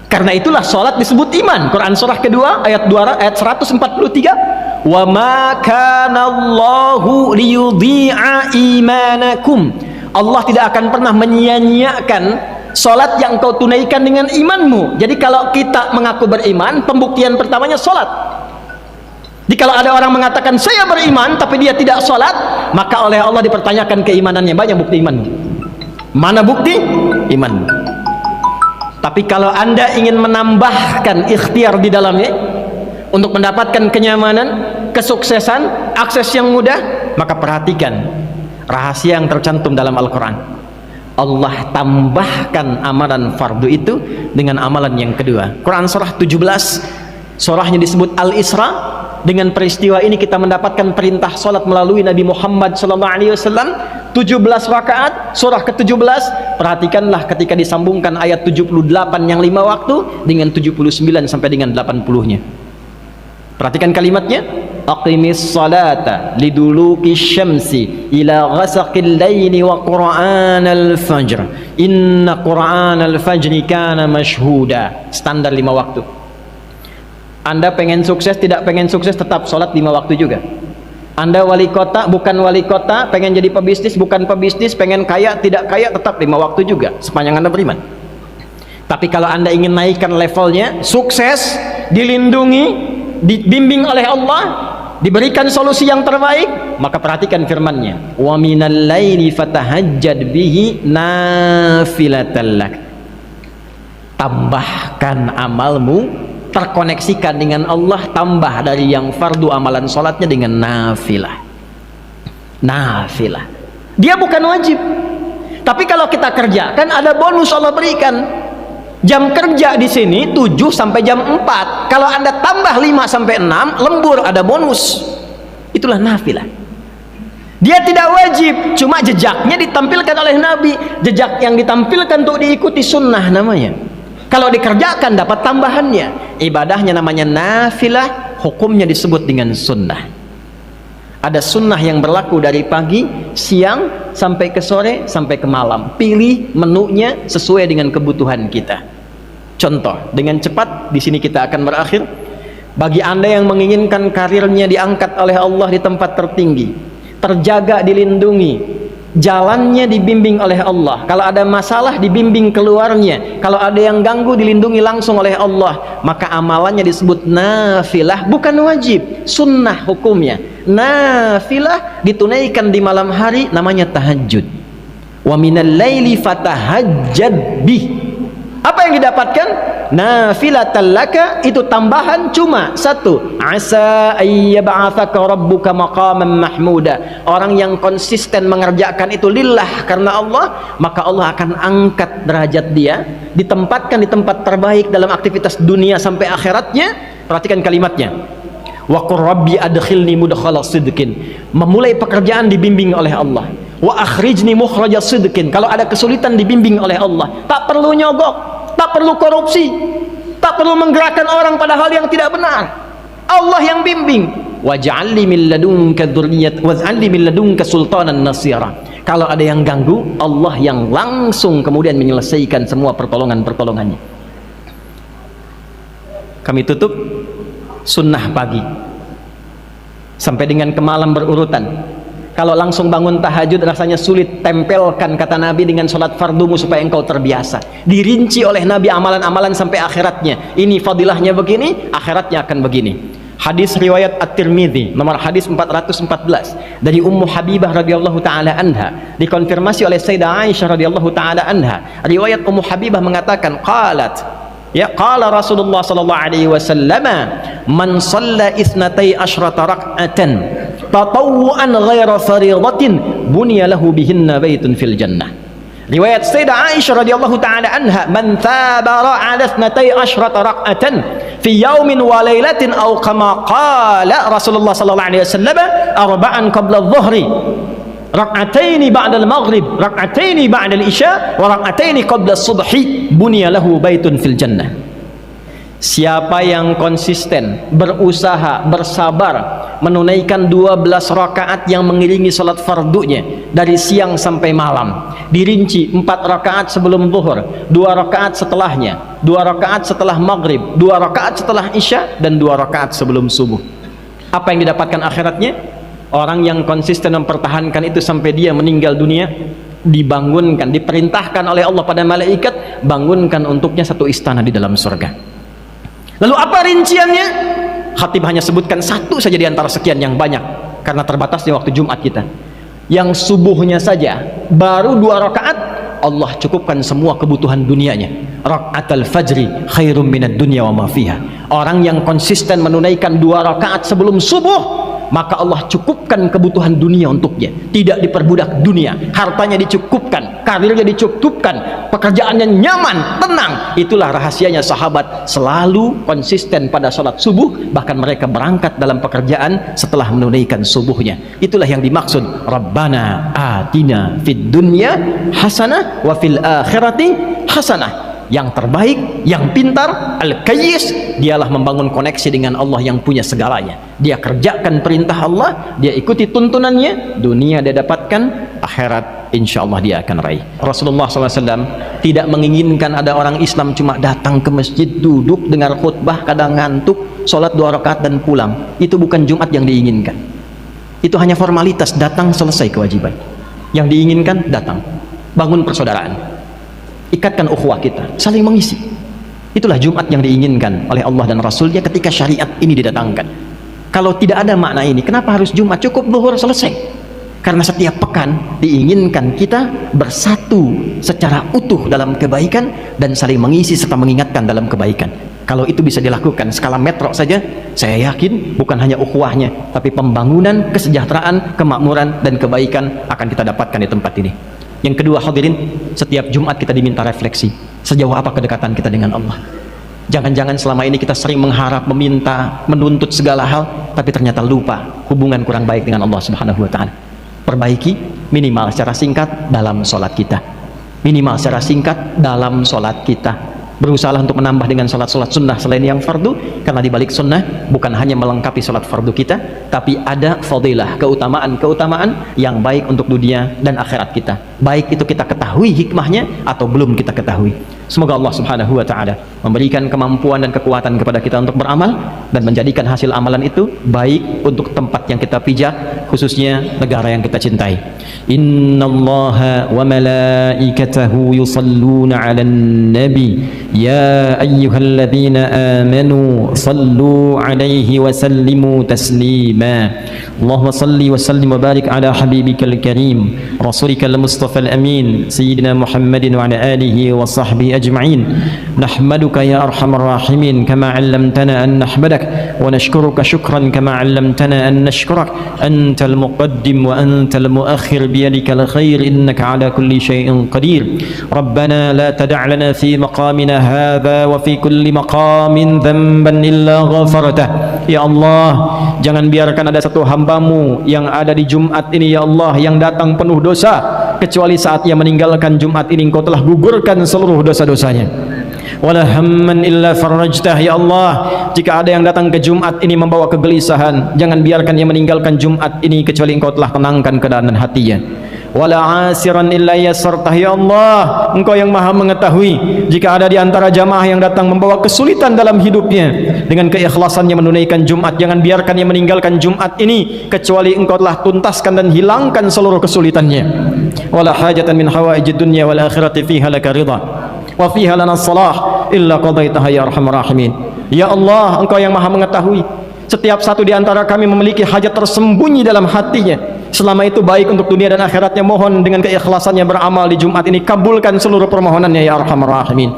Karena itulah sholat disebut iman. Quran surah kedua ayat 143, wa ma kana Allahu liyudhi'a imanakum. Allah tidak akan pernah menyia-nyiakan sholat yang kau tunaikan dengan imanmu. Jadi kalau kita mengaku beriman, pembuktian pertamanya sholat. Jadi kalau ada orang mengatakan saya beriman tapi dia tidak sholat, maka oleh Allah dipertanyakan keimanannya. Banyak bukti imanmu. Mana bukti imanmu? Tapi kalau Anda ingin menambahkan ikhtiar di dalamnya untuk mendapatkan kenyamanan, kesuksesan, akses yang mudah, maka perhatikan rahasia yang tercantum dalam Al-Quran. Allah tambahkan amalan fardu itu dengan amalan yang kedua. Quran surah 17, surahnya disebut Al-Isra. Dengan peristiwa ini kita mendapatkan perintah salat melalui Nabi Muhammad SAW, 17 rakaat, surah ke-17. Perhatikanlah ketika disambungkan ayat 78 yang 5 waktu dengan 79 sampai dengan 80-nya. Perhatikan kalimatnya, aqimis salata liduluki syamsi ila ghasaqil laili wa qur'anal fajr inna qur'anal fajri kana mashhuda. Standar 5 waktu. Anda pengen sukses, tidak pengen sukses, tetap sholat 5 waktu juga. Anda wali kota, bukan wali kota, pengen jadi pebisnis, bukan pebisnis, pengen kaya, tidak kaya, tetap 5 waktu juga, sepanjang Anda beriman. Tapi kalau Anda ingin naikkan levelnya, sukses, dilindungi, dibimbing oleh Allah, diberikan solusi yang terbaik, maka perhatikan firman-Nya, wa minal laili fatahajjad bihi nafilatan lak. Tambahkan amalmu, terkoneksikan dengan Allah, tambah dari yang fardu amalan sholatnya dengan nafilah. Nafilah, dia bukan wajib, tapi kalau kita kerjakan ada bonus Allah berikan. Jam kerja di sini 7 sampai jam 4. Kalau Anda tambah 5 sampai 6, lembur, ada bonus. Itulah nafilah. Dia tidak wajib, cuma jejaknya ditampilkan oleh Nabi. Jejak yang ditampilkan untuk diikuti sunnah namanya. Kalau dikerjakan dapat tambahannya. Ibadahnya namanya nafilah, hukumnya disebut dengan sunnah. Ada sunnah yang berlaku dari pagi, siang, sampai ke sore, sampai ke malam. Pilih menunya sesuai dengan kebutuhan kita. Contoh, dengan cepat di sini kita akan berakhir. Bagi Anda yang menginginkan karirnya diangkat oleh Allah di tempat tertinggi, terjaga, dilindungi, jalannya dibimbing oleh Allah, kalau ada masalah dibimbing keluarnya, kalau ada yang ganggu dilindungi langsung oleh Allah, maka amalannya disebut nafilah, bukan wajib, sunnah hukumnya. Nafilah ditunaikan di malam hari, namanya tahajud. Wa minal laili fatahajjad bih. Apa yang didapatkan? Nafilatan laka, itu tambahan cuma satu. Asa ayyab'atsaka rabbuka maqaman mahmuda. Orang yang konsisten mengerjakan itu lillah, karena Allah, maka Allah akan angkat derajat dia, ditempatkan di tempat terbaik dalam aktivitas dunia sampai akhiratnya. Perhatikan kalimatnya. Wa qur rabbi adkhilni mudkhala sidqin. Memulai pekerjaan dibimbing oleh Allah. Wa akhrijni mukhraja sidqin. Kalau ada kesulitan dibimbing oleh Allah. Tak perlu nyogok, tak perlu korupsi, tak perlu menggerakkan orang pada hal yang tidak benar. Allah yang bimbing. Waj'alni min ladunka dzurriyyatan waj'alni min ladunka sultanan nasira. Kalau ada yang ganggu, Allah yang langsung kemudian menyelesaikan semua pertolongannya. Kami tutup sunnah pagi sampai dengan ke malam berurutan. Kalau langsung bangun tahajud rasanya sulit, tempelkan kata Nabi dengan sholat fardumu supaya engkau terbiasa. Dirinci oleh Nabi amalan-amalan sampai akhiratnya. Ini fadilahnya begini, akhiratnya akan begini. Hadis riwayat At-Tirmidzi nomor hadis 414 dari Ummu Habibah radhiyallahu taala anha, dikonfirmasi oleh Sayyidah Aisyah radhiyallahu taala anha. Riwayat Ummu Habibah mengatakan, qalat, ya qala Rasulullah sallallahu alaihi wasallam, man shalla itsnatai asyrata rak'atan tatawwuan ghaira fariidatin bunya lahu bihinna baitun fil jannah. Riwayat Sayyidah Aisyah radhiyallahu taala anha, man thabara 'ala itsnatai asyrata rak'atan fi yaumin wa lailatin aw kama qala Rasulullah sallallahu alaihi wasallam, arba'an qabla adh-dhuhri, rak'ataini ba'da al-maghrib, rak'ataini ba'da al-isya, wa rak'ataini qabla as-subhi, bunya lahu baitun fil jannah. Siapa yang konsisten, berusaha, bersabar menunaikan 12 rakaat yang mengiringi salat fardunya dari siang sampai malam, dirinci 4 rakaat sebelum zuhur, 2 rakaat setelahnya, 2 rakaat setelah maghrib, 2 rakaat setelah isya, dan 2 rakaat sebelum subuh. Apa yang didapatkan akhiratnya? Orang yang konsisten mempertahankan itu sampai dia meninggal dunia, dibangunkan, diperintahkan oleh Allah pada malaikat, bangunkan untuknya satu istana di dalam surga. Lalu apa rinciannya? Khatib hanya sebutkan satu saja di antara sekian yang banyak, karena terbatasnya waktu Jumat kita. Yang subuhnya saja baru 2 rakaat, Allah cukupkan semua kebutuhan dunianya. Rakaatul fajri khairum minad dunya wa ma fiha. Orang yang konsisten menunaikan 2 rakaat sebelum subuh, maka Allah cukupkan kebutuhan dunia untuknya. Tidak diperbudak dunia, hartanya dicukupkan, karirnya dicukupkan, pekerjaannya nyaman, tenang. Itulah rahasianya sahabat selalu konsisten pada sholat subuh, bahkan mereka berangkat dalam pekerjaan setelah menunaikan subuhnya. Itulah yang dimaksud Rabbana atina fid dunya hasanah wa fil akhirati hasanah. Yang terbaik, yang pintar, al-kayyis, dialah membangun koneksi dengan Allah yang punya segalanya. Dia kerjakan perintah Allah, dia ikuti tuntunannya, dunia dia dapatkan, akhirat insya Allah dia akan raih. Rasulullah SAW tidak menginginkan ada orang Islam cuma datang ke masjid, duduk, dengar khutbah, kadang ngantuk, sholat 2 rakaat dan pulang. Itu bukan Jumat yang diinginkan. Itu hanya formalitas, datang selesai kewajiban. Yang diinginkan datang, bangun persaudaraan, ikatkan ukhuwah kita, saling mengisi. Itulah Jumat yang diinginkan oleh Allah dan Rasulnya ketika syariat ini didatangkan. Kalau tidak ada makna ini, kenapa harus Jumat? Cukup zuhur selesai. Karena setiap pekan diinginkan kita bersatu secara utuh dalam kebaikan dan saling mengisi serta mengingatkan dalam kebaikan. Kalau itu bisa dilakukan skala metro saja, saya yakin bukan hanya ukhuwahnya, tapi pembangunan, kesejahteraan, kemakmuran dan kebaikan akan kita dapatkan di tempat ini. Yang kedua hadirin, setiap Jumat kita diminta refleksi. Sejauh apa kedekatan kita dengan Allah? Jangan-jangan selama ini kita sering mengharap, meminta, menuntut segala hal, tapi ternyata lupa hubungan kurang baik dengan Allah Subhanahu wa Ta'ala. Perbaiki minimal secara singkat dalam sholat kita. Minimal secara singkat dalam sholat kita. Berusaha untuk menambah dengan sholat-sholat sunnah selain yang fardu, karena di balik sunnah bukan hanya melengkapi sholat fardu kita, tapi ada fadilah, keutamaan-keutamaan yang baik untuk dunia dan akhirat kita. Baik itu kita ketahui hikmahnya atau belum kita ketahui. Semoga Allah Subhanahu wa Ta'ala memberikan kemampuan dan kekuatan kepada kita untuk beramal dan menjadikan hasil amalan itu baik untuk tempat yang kita pijak, khususnya negara yang kita cintai. Innallaha wa malaikatahu yusalluna 'alan nabi ya ayyuhalladzina amanu sallu 'alaihi wa sallimu taslima. Allahumma salli wa sallim wa barik ala habibikal karim rasulikal mustafal amin sayyidina Muhammadin wa ala alihi wa sahbihi أجمعين نحمدك يا أرحم الراحمين كما علمتنا أن نحمدك ونشكرك شكرا كما علمتنا أن نشكرك أنت المقدم وأنت المؤخر بيدك الخير إنك على كل شيء قدير ربنا لا تدع لنا في مقامنا هذا وفي كل مقام ذنبا إلا غفرته يا الله jangan biarkan ada satu hambamu yang ada di Jumat ini ya Allah yang datang penuh dosa kecuali saat ia meninggalkan Jumat ini engkau telah gugurkan seluruh dosa-dosanya. Wala hamman illa farajtah ya Allah, jika ada yang datang ke Jumat ini membawa kegelisahan, jangan biarkan ia meninggalkan Jumat ini kecuali engkau telah tenangkan keadaan hatinya. Wala asiran illa yasartah ya Allah, engkau yang maha mengetahui jika ada di antara jamaah yang datang membawa kesulitan dalam hidupnya, dengan keikhlasannya menunaikan Jumat, jangan biarkan ia meninggalkan Jumat ini kecuali engkau telah tuntaskan dan hilangkan seluruh kesulitannya. Wala hajatan min hawaijid dunya wal akhirati fiha laka ridha wa fiha lana salah illa qadaitaha ya arhamar rahimin. Ya Allah, engkau yang maha mengetahui setiap satu di antara kami memiliki hajat tersembunyi dalam hatinya. Selama itu baik untuk dunia dan akhiratnya, mohon dengan keikhlasannya beramal di Jumat ini, kabulkan seluruh permohonannya ya arhamar rahimin.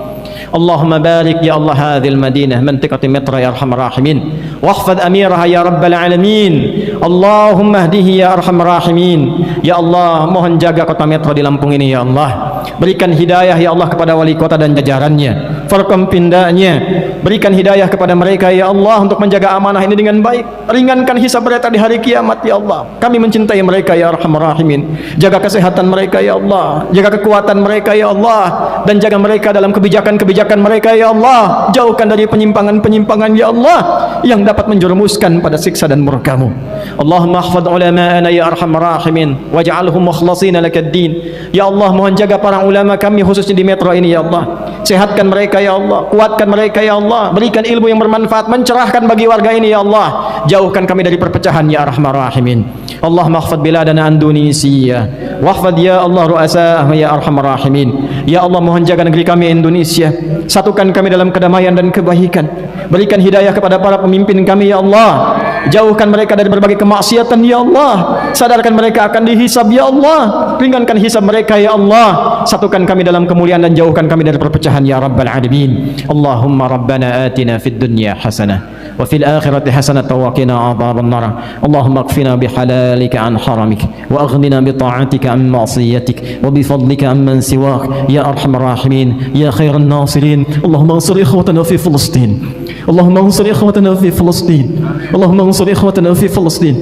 Allahumma barik ya Allah hadhil Madinah mantiqati Mitra ya arhamar rahimin wahfad amiraha ya rabbal alamin. Allahumma hdihi ya arhamar rahimin. Ya Allah, mohon jaga kota Mitra di Lampung ini ya Allah, berikan hidayah ya Allah kepada wali kota dan jajarannya, Forkompindanya, berikan hidayah kepada mereka ya Allah untuk menjaga amanah ini dengan baik, ringankan hisab mereka di hari kiamat ya Allah. Kami mencintai mereka ya arhamar rahimin, jaga kesehatan mereka ya Allah, jaga kekuatan mereka ya Allah, dan jaga mereka dalam kebijakan-kebijakan mereka ya Allah, jauhkan dari penyimpangan-penyimpangan ya Allah yang dapat menjerumuskan pada siksa dan murka-Mu. Allahumma ahfad ulama'ana ya arhamar rahimin waj'alhum mukhlashina lakad-din. Ya Allah, mohon jaga para ulama kami khususnya di Metro ini ya Allah, sehatkan mereka ya Allah, kuatkan mereka ya Allah, berikan ilmu yang bermanfaat, mencerahkan bagi warga ini ya Allah, jauhkan kami dari perpecahan ya arhamar rahimin. Allahumma ahfad biladana Indonesia wahfad ya Allah ru'asa'ah ya arhamar rahimin. Ya Allah, mohon jaga negeri kami Indonesia, satukan kami dalam kedamaian dan kebaikan, berikan hidayah kepada para pemimpin kami ya Allah, jauhkan mereka dari berbagai kemaksiatan ya Allah, sadarkan mereka akan dihisab ya Allah, ringankan hisab mereka ya Allah, satukan kami dalam kemuliaan dan jauhkan kami dari perpecahan ya rabbal alamin. Allahumma rabbana atina fid dunya hasanah wa fil akhirati hasanah wa qina adhaban nar. Allahumma akfina bihalalika an haramik wa aghnina bi ta'atika an ma'siyatik wa bi fadlika amman siwak ya arhamar rahimin ya khairan nasirin. Allahumma ansur ikhwatana fi Filistin, Allahumma ansur ikhwatana fi Filistin, Allahumma ansur ikhwatana fi Filistin.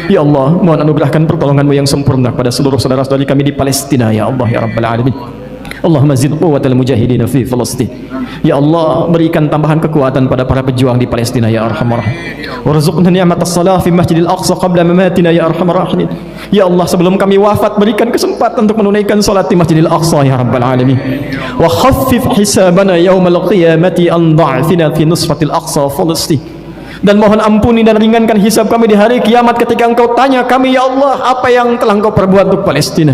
Ya Allah, mohon anugerahkan pertolongan-Mu yang sempurna pada seluruh saudara-saudari kami di Palestina ya Allah ya rabbal alamin. Allahumma zid quwwatal mujahidin fi Filistin. Ya Allah, berikan tambahan kekuatan pada para pejuang di Palestina ya arhamar rahimin. Warzuqna ni'matas shalah fi Masjidil Aqsa qabla mamatina ya arhamar rahimin. Ya Allah, sebelum kami wafat berikan kesempatan untuk menunaikan salat di Masjidil Aqsa ya rabbal alamin. Wa khaffif hisabana yaumal qiyamati an dha'fina fi nusratil Aqsa Filistin. Dan mohon ampuni dan ringankan hisab kami di hari kiamat ketika Engkau tanya kami ya Allah, apa yang telah Engkau perbuat untuk Palestina.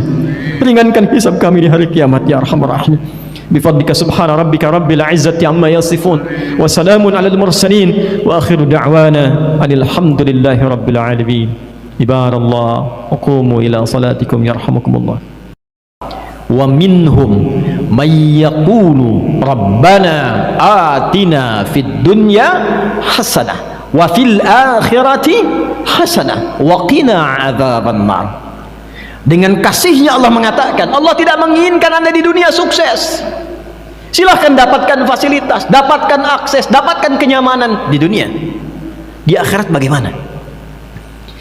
Ringankan hisab kami di hari kiamat ya arhamar rahimin. Bifadlika subhana rabbika rabbil izzati amma yasifun wa salamun alal mursalin wa akhiru da'wana alhamdulillahi rabbil alamin. Ibadallah, qumu ila salatikum yarhamukumullah. Wa minhum may yaqulu rabbana atina fid dunya hasanah wa fil akhirati hasanah wa qina adzaban nar. Dengan kasihnya Allah mengatakan, Allah tidak menginginkan Anda di dunia sukses, Silahkan dapatkan fasilitas, dapatkan akses, dapatkan kenyamanan di dunia. Di akhirat bagaimana?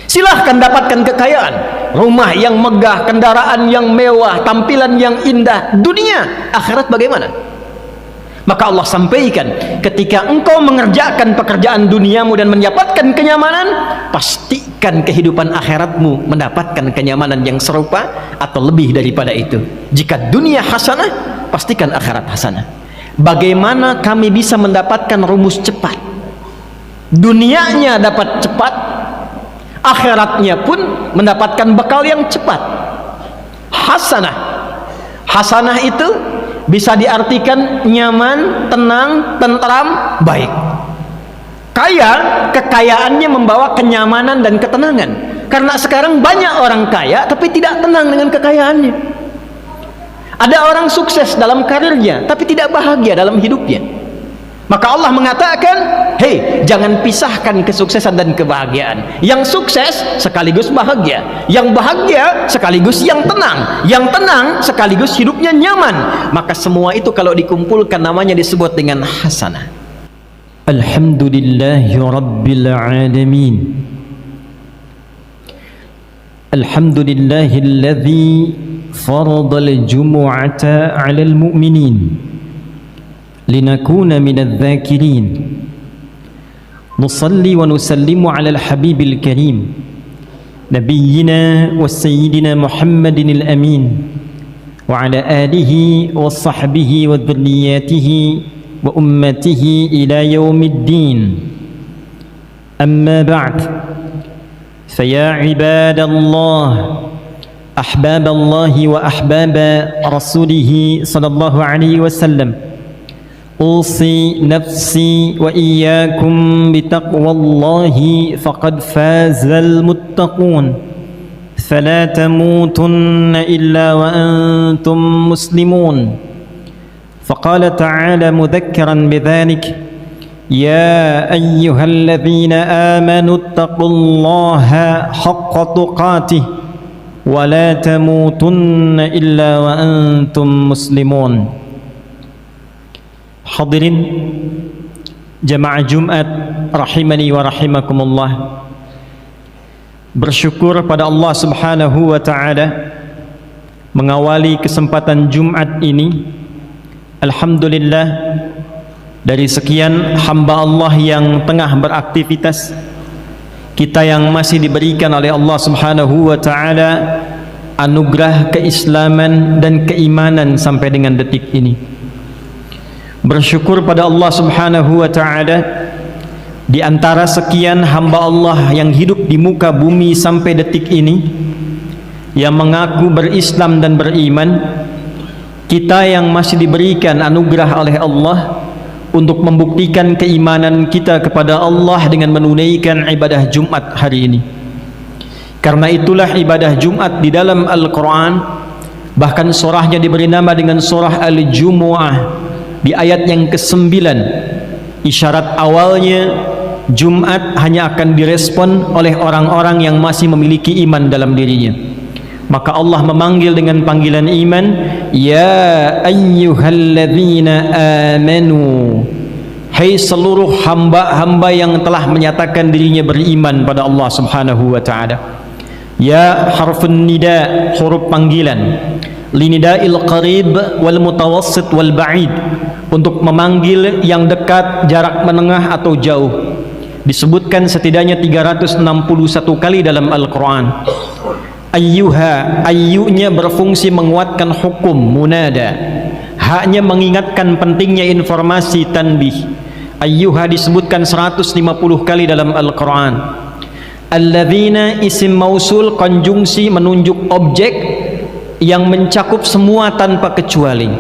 Silahkan dapatkan kekayaan, rumah yang megah, kendaraan yang mewah, tampilan yang indah. Dunia, akhirat bagaimana? Maka Allah sampaikan, ketika engkau mengerjakan pekerjaan duniamu dan mendapatkan kenyamanan, pastikan kehidupan akhiratmu mendapatkan kenyamanan yang serupa atau lebih daripada itu. Jika dunia hasanah, pastikan akhirat hasanah. Bagaimana kami bisa mendapatkan rumus cepat? Dunianya dapat cepat, akhiratnya pun mendapatkan bekal yang cepat. Hasanah. Hasanah itu bisa diartikan nyaman, tenang, tentram, baik. Kaya, kekayaannya membawa kenyamanan dan ketenangan. Karena sekarang banyak orang kaya tapi tidak tenang dengan kekayaannya. Ada orang sukses dalam karirnya tapi tidak bahagia dalam hidupnya. Maka Allah mengatakan, hei, jangan pisahkan kesuksesan dan kebahagiaan. Yang sukses sekaligus bahagia, yang bahagia sekaligus yang tenang sekaligus hidupnya nyaman. Maka semua itu kalau dikumpulkan namanya disebut dengan hasanah. Alhamdulillahi Rabbil Alamin. Alhamdulillahilladzi faradal jumu'ata 'alal mu'minin linakuna minadz zakirin. Nusalli wa nusallimu 'alal habibil karim nabiyyina wa sayyidina Muhammadin al-amin wa 'ala alihi wa sahbihi wa dhurriyyatihi wa ummatihi ila yaumiddin. Amma ba'd, faya ibadallah ahbaballahi wa ahbaba rasulih sallallahu alaihi wasallam, أوصي نفسي وإياكم بتقوى الله فقد فاز المتقون فلا تموتن إلا وأنتم مسلمون. فقال تعالى مذكرا بذلك: يا أيها الذين آمنوا اتقوا الله حق تقاته ولا تموتن إلا وأنتم مسلمون. Hadirin jamaah Jumat rahimani wa rahimakumullah, bersyukur pada Allah Subhanahu wa taala mengawali kesempatan Jumat ini. Alhamdulillah, dari sekian hamba Allah yang tengah beraktivitas, kita yang masih diberikan oleh Allah Subhanahu wa taala anugerah keislaman dan keimanan sampai dengan detik ini. Bersyukur pada Allah Subhanahu wa taala, di antara sekian hamba Allah yang hidup di muka bumi sampai detik ini yang mengaku berislam dan beriman, kita yang masih diberikan anugerah oleh Allah untuk membuktikan keimanan kita kepada Allah dengan menunaikan ibadah Jumat hari ini. Karena itulah ibadah Jumat di dalam Al-Quran, bahkan surahnya diberi nama dengan surah Al-Jumu'ah. Di ayat yang ke-9, isyarat awalnya Jumat hanya akan direspon oleh orang-orang yang masih memiliki iman dalam dirinya. Maka Allah memanggil dengan panggilan iman, ya ayyuhalladzina amanu, hai seluruh hamba-hamba yang telah menyatakan dirinya beriman pada Allah Subhanahu wa taala. Ya harfun nida, huruf panggilan, linida'il qarib wal mutawassit wal ba'id, untuk memanggil yang dekat, jarak menengah atau jauh. Disebutkan setidaknya 361 kali dalam Al-Quran. Ayyuha, ayyunya berfungsi menguatkan hukum munada, haknya mengingatkan pentingnya informasi tanbih. Ayyuha disebutkan 150 kali dalam Al-Quran. Alladzina isim mausul, konjungsi menunjuk objek yang mencakup semua tanpa kecuali,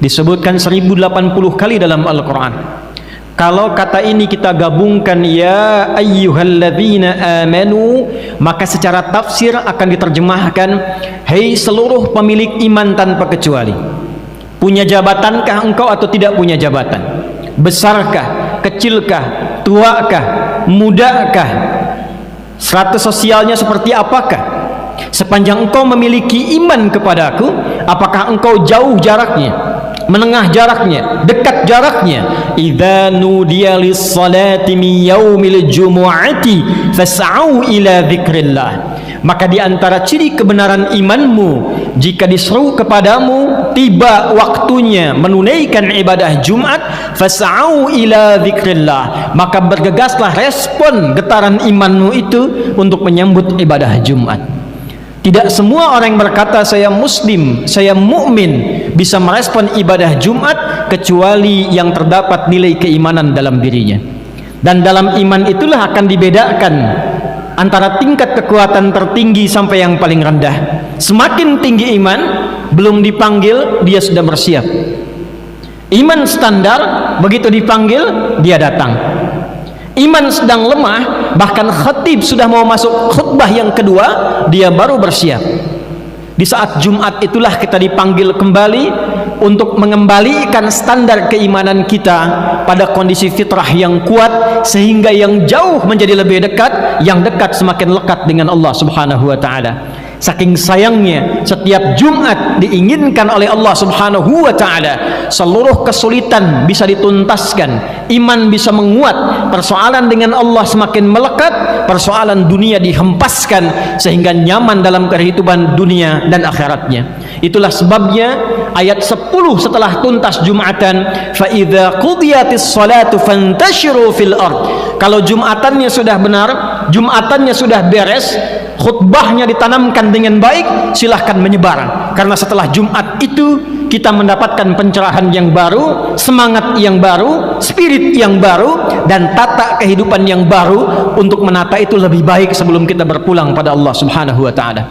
disebutkan 1080 kali dalam Al-Quran. Kalau kata ini kita gabungkan ya ayyuhalladzina amanu, maka secara tafsir akan diterjemahkan, hei seluruh pemilik iman tanpa kecuali. Punya jabatankah engkau atau tidak punya jabatan? Besarkah, kecilkah, tuakah, mudakah, status sosialnya seperti apakah? Sepanjang engkau memiliki iman kepadaku, apakah engkau jauh jaraknya menengah jaraknya, dekat jaraknya. Idza nudiya lis-salati min yaumil jumu'ati fas'au ila dzikrillah. Maka di antara ciri kebenaran imanmu, jika diseru kepadamu tiba waktunya menunaikan ibadah Jumat, fas'au ila dzikrillah, maka bergegaslah, respon getaran imanmu itu untuk menyambut ibadah Jumat. Tidak semua orang yang berkata saya muslim, saya mukmin, bisa merespon ibadah Jumat kecuali yang terdapat nilai keimanan dalam dirinya. Dan dalam iman itulah akan dibedakan antara tingkat kekuatan tertinggi sampai yang paling rendah. Semakin tinggi iman, belum dipanggil dia sudah bersiap. Iman standar, begitu dipanggil dia datang. Iman sedang lemah, bahkan khatib sudah mau masuk khutbah yang kedua, dia baru bersiap. Di saat Jumat itulah kita dipanggil kembali untuk mengembalikan standar keimanan kita pada kondisi fitrah yang kuat, sehingga yang jauh menjadi lebih dekat, yang dekat semakin lekat dengan Allah Subhanahu wa taala. Saking sayangnya setiap Jumat diinginkan oleh Allah Subhanahu wa taala, seluruh kesulitan bisa dituntaskan, iman bisa menguat, persoalan dengan Allah semakin melekat, persoalan dunia dihempaskan sehingga nyaman dalam kehidupan dunia dan akhiratnya. Itulah sebabnya ayat 10 setelah tuntas Jumatan, fa idza qudiyatis salatu fantashiru fil ard. Kalau Jumatannya sudah benar, Jumatannya sudah beres, khutbahnya ditanamkan dengan baik, silahkan menyebar. Karena setelah Jumat itu kita mendapatkan pencerahan yang baru, semangat yang baru, spirit yang baru, dan tata kehidupan yang baru untuk menata itu lebih baik sebelum kita berpulang pada Allah Subhanahu wa taala.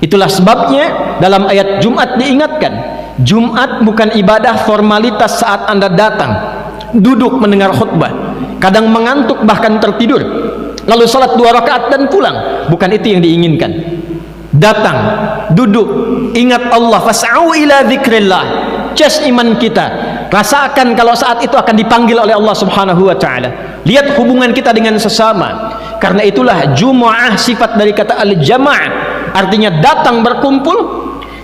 Itulah sebabnya dalam ayat Jumat diingatkan, Jumat bukan ibadah formalitas saat Anda datang, duduk mendengar khutbah, kadang mengantuk bahkan tertidur, lalu salat 2 rakaat dan pulang. Bukan itu yang diinginkan. Datang, duduk, ingat Allah, fas'au ila dzikrillah, cas iman kita, rasakan kalau saat itu akan dipanggil oleh Allah Subhanahu wa taala. Lihat hubungan kita dengan sesama. Karena itulah Jumu'ah sifat dari kata al-jama', artinya datang berkumpul,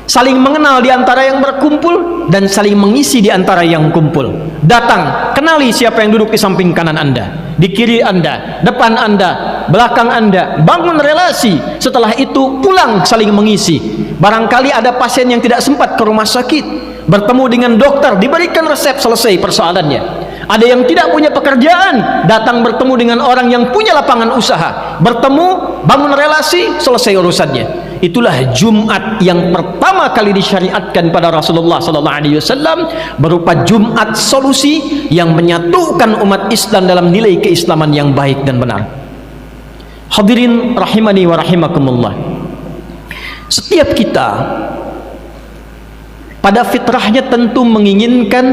saling mengenal di antara yang berkumpul dan saling mengisi di antara yang kumpul. Datang, kenali siapa yang duduk di samping kanan Anda, di kiri Anda, depan Anda, belakang Anda, bangun relasi. Setelah itu pulang saling mengisi. Barangkali ada pasien yang tidak sempat ke rumah sakit, bertemu dengan dokter, diberikan resep, selesai persoalannya. Ada yang tidak punya pekerjaan, datang bertemu dengan orang yang punya lapangan usaha, bertemu, bangun relasi, selesai urusannya. Itulah Jumat yang pertama kali disyariatkan pada Rasulullah SAW, berupa Jumat solusi yang menyatukan umat Islam dalam nilai keislaman yang baik dan benar. Hadirin rahimani wa rahimakumullah, setiap kita pada fitrahnya tentu menginginkan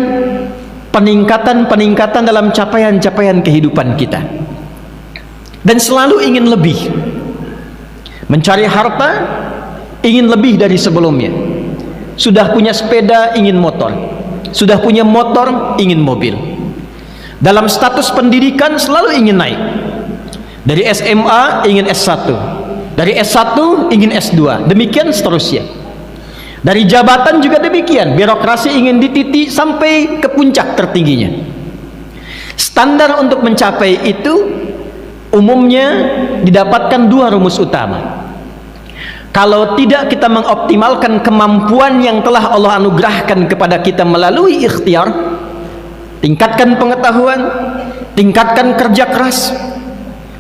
peningkatan-peningkatan dalam capaian-capaian kehidupan kita, dan selalu ingin lebih. Mencari harta, ingin lebih dari sebelumnya. Sudah punya sepeda, ingin motor. Sudah punya motor, ingin mobil. Dalam status pendidikan selalu ingin naik. Dari SMA ingin S1, dari S1 ingin S2, demikian seterusnya. Dari jabatan juga demikian, birokrasi ingin dititi sampai ke puncak tertingginya. Standar untuk mencapai itu umumnya didapatkan 2 rumus utama. Kalau tidak kita mengoptimalkan kemampuan yang telah Allah anugerahkan kepada kita melalui ikhtiar, tingkatkan pengetahuan, tingkatkan kerja keras.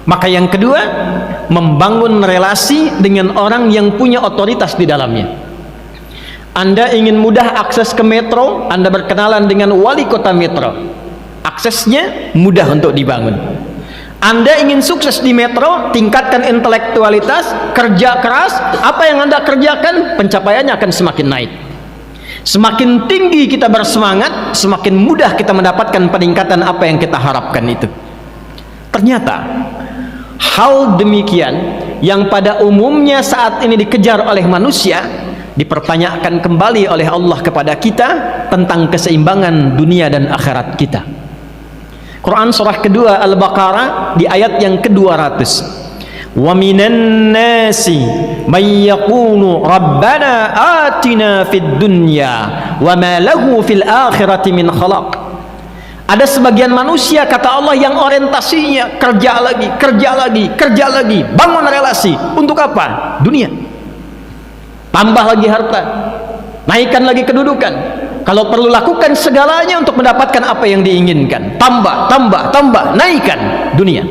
Maka yang kedua, membangun relasi dengan orang yang punya otoritas di dalamnya. Anda ingin mudah akses ke metro, Anda berkenalan dengan wali kota metro, aksesnya mudah untuk dibangun. Anda ingin sukses di metro, tingkatkan intelektualitas, kerja keras, apa yang Anda kerjakan, pencapaiannya akan semakin naik. Semakin tinggi kita bersemangat, semakin mudah kita mendapatkan peningkatan apa yang kita harapkan itu. Ternyata hal demikian yang pada umumnya saat ini dikejar oleh manusia, dipertanyakan kembali oleh Allah kepada kita tentang keseimbangan dunia dan akhirat kita. Quran surah kedua Al-Baqarah di ayat yang ke-200. Wa minan nasi may yaqulu rabbana atina fid dunya wa ma lahu fil akhirati min khalaq. Ada sebagian manusia, kata Allah, yang orientasinya kerja lagi, bangun relasi. Untuk apa? Dunia. Tambah lagi harta, naikkan lagi kedudukan. Kalau perlu lakukan segalanya untuk mendapatkan apa yang diinginkan. Tambah, naikkan dunia.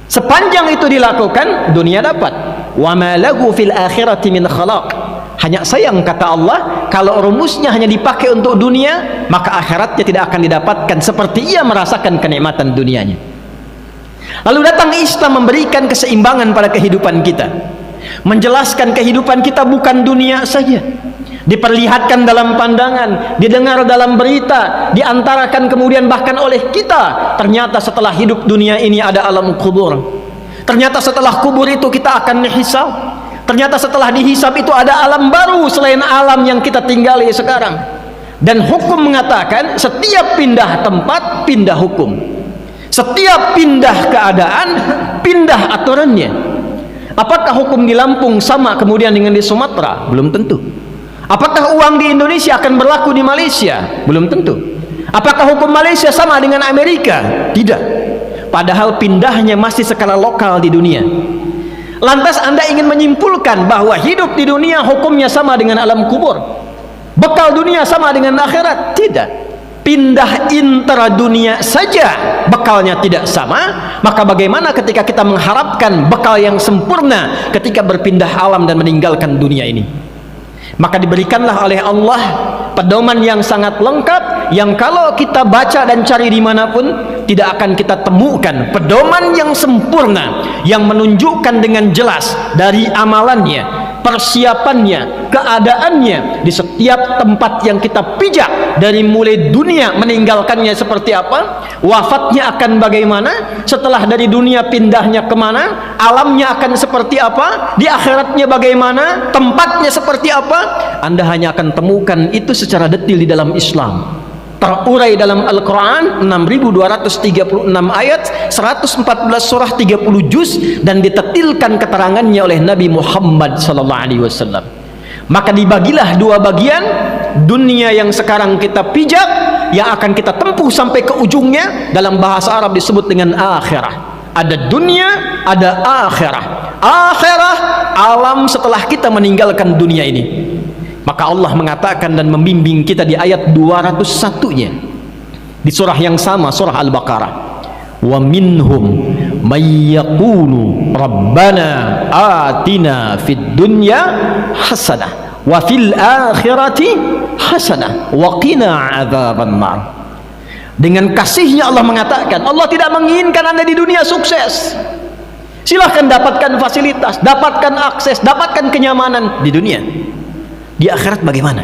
Sepanjang itu dilakukan, dunia dapat. Wa ma lahu fil akhirati min khalaq. Hanya sayang, kata Allah, kalau rumusnya hanya dipakai untuk dunia, maka akhiratnya tidak akan didapatkan seperti ia merasakan kenikmatan dunianya. Lalu datang Islam memberikan keseimbangan pada kehidupan kita, menjelaskan kehidupan kita bukan dunia saja, diperlihatkan dalam pandangan, didengar dalam berita, diantarakan kemudian bahkan oleh kita. Ternyata setelah hidup dunia ini ada alam kubur. Ternyata setelah kubur itu kita akan dihisab. Ternyata setelah dihisab itu ada alam baru selain alam yang kita tinggali sekarang. Dan hukum mengatakan setiap pindah tempat, pindah hukum. Setiap pindah keadaan, pindah aturannya. Apakah hukum di Lampung sama kemudian dengan di Sumatera? Belum tentu. Apakah uang di Indonesia akan berlaku di Malaysia? Belum tentu. Apakah hukum Malaysia sama dengan Amerika? Tidak. Padahal pindahnya masih skala lokal di dunia. Lantas Anda ingin menyimpulkan bahwa hidup di dunia hukumnya sama dengan alam kubur, bekal dunia sama dengan akhirat? Tidak. Pindah intra dunia saja bekalnya tidak sama, maka bagaimana ketika kita mengharapkan bekal yang sempurna ketika berpindah alam dan meninggalkan dunia ini? Maka diberikanlah oleh Allah pedoman yang sangat lengkap, yang kalau kita baca dan cari dimanapun tidak akan kita temukan pedoman yang sempurna, yang menunjukkan dengan jelas dari amalannya, persiapannya, keadaannya di setiap tempat yang kita pijak, dari mulai dunia meninggalkannya seperti apa, wafatnya akan bagaimana, setelah dari dunia pindahnya kemana, alamnya akan seperti apa, di akhiratnya bagaimana, tempatnya seperti apa. Anda hanya akan temukan itu secara detail di dalam Islam, terurai dalam Al-Quran 6236 ayat, 114 surah, 30 juz, dan ditetilkan keterangannya oleh Nabi Muhammad SAW. Maka dibagilah dua bagian, dunia yang sekarang kita pijak, yang akan kita tempuh sampai ke ujungnya, dalam bahasa Arab disebut dengan akhirah. Ada dunia, ada akhirah. Akhirah, alam setelah kita meninggalkan dunia ini. Maka Allah mengatakan dan membimbing kita di ayat 201-nya di surah yang sama, surah Al-Baqarah. Wa minhum may yaqulu rabbana atina fid dunya hasanah wa fil akhirati hasanah wa qina adzaban nar. Dengan kasihnya Allah mengatakan, Allah tidak menginginkan Anda di dunia sukses. Silahkan dapatkan fasilitas, dapatkan akses, dapatkan kenyamanan di dunia. Di akhirat bagaimana?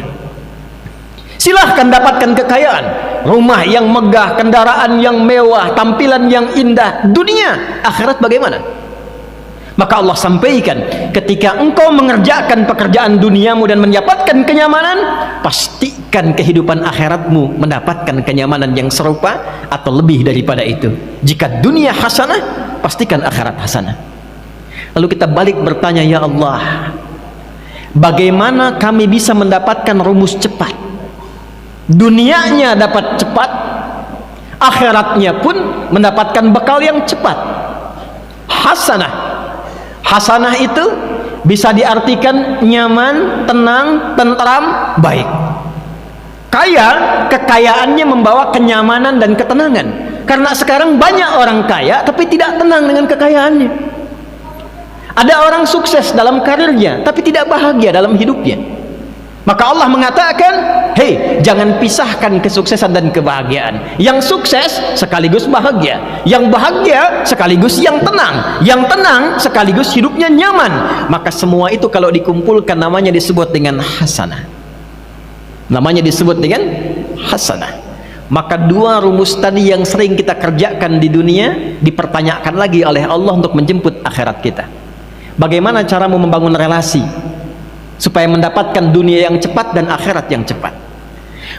Silahkan dapatkan kekayaan, rumah yang megah, kendaraan yang mewah, tampilan yang indah. Dunia, akhirat bagaimana? Maka Allah sampaikan, ketika engkau mengerjakan pekerjaan duniamu dan mendapatkan kenyamanan, pastikan kehidupan akhiratmu mendapatkan kenyamanan yang serupa atau lebih daripada itu. Jika dunia hasanah, pastikan akhirat hasanah. Lalu kita balik bertanya, ya Allah, bagaimana kami bisa mendapatkan rumus cepat? Dunianya dapat cepat, akhiratnya pun mendapatkan bekal yang cepat. Hasanah. Hasanah itu bisa diartikan nyaman, tenang, tentram, baik. Kaya, kekayaannya membawa kenyamanan dan ketenangan. Karena sekarang banyak orang kaya tapi tidak tenang dengan kekayaannya. Ada orang sukses dalam karirnya tapi tidak bahagia dalam hidupnya. Maka Allah mengatakan, hei, jangan pisahkan kesuksesan dan kebahagiaan. Yang sukses sekaligus bahagia, yang bahagia sekaligus yang tenang sekaligus hidupnya nyaman. Maka semua itu kalau dikumpulkan namanya disebut dengan hasanah. Namanya disebut dengan hasanah. Maka dua rumus tadi yang sering kita kerjakan di dunia dipertanyakan lagi oleh Allah untuk menjemput akhirat kita. Bagaimana caramu membangun relasi supaya mendapatkan dunia yang cepat dan akhirat yang cepat?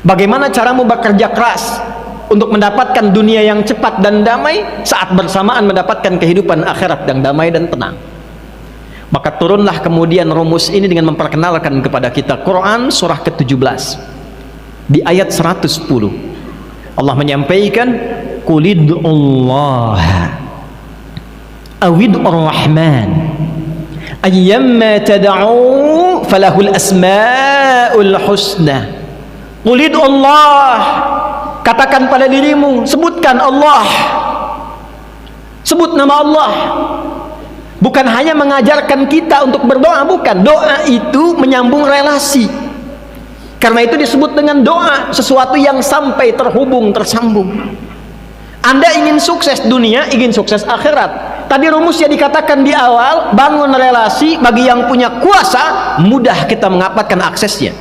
Bagaimana caramu bekerja keras untuk mendapatkan dunia yang cepat dan damai saat bersamaan mendapatkan kehidupan akhirat yang damai dan tenang. Maka turunlah kemudian rumus ini dengan memperkenalkan kepada kita Quran surah ke-17 di ayat 110. Allah menyampaikan, Qulid'ullaha awid'ur rahman ayyamma tad'u falahul asma'ul husna. Qulid'ullah, katakan pada dirimu, sebutkan Allah, sebut nama Allah. Bukan hanya mengajarkan kita untuk berdoa, bukan. Doa itu menyambung relasi. Karena itu disebut dengan doa, sesuatu yang sampai terhubung, tersambung. Anda ingin sukses dunia, ingin sukses akhirat. Tadi rumusnya dikatakan di awal, bangun relasi. Bagi yang punya kuasa, mudah kita mendapatkan aksesnya.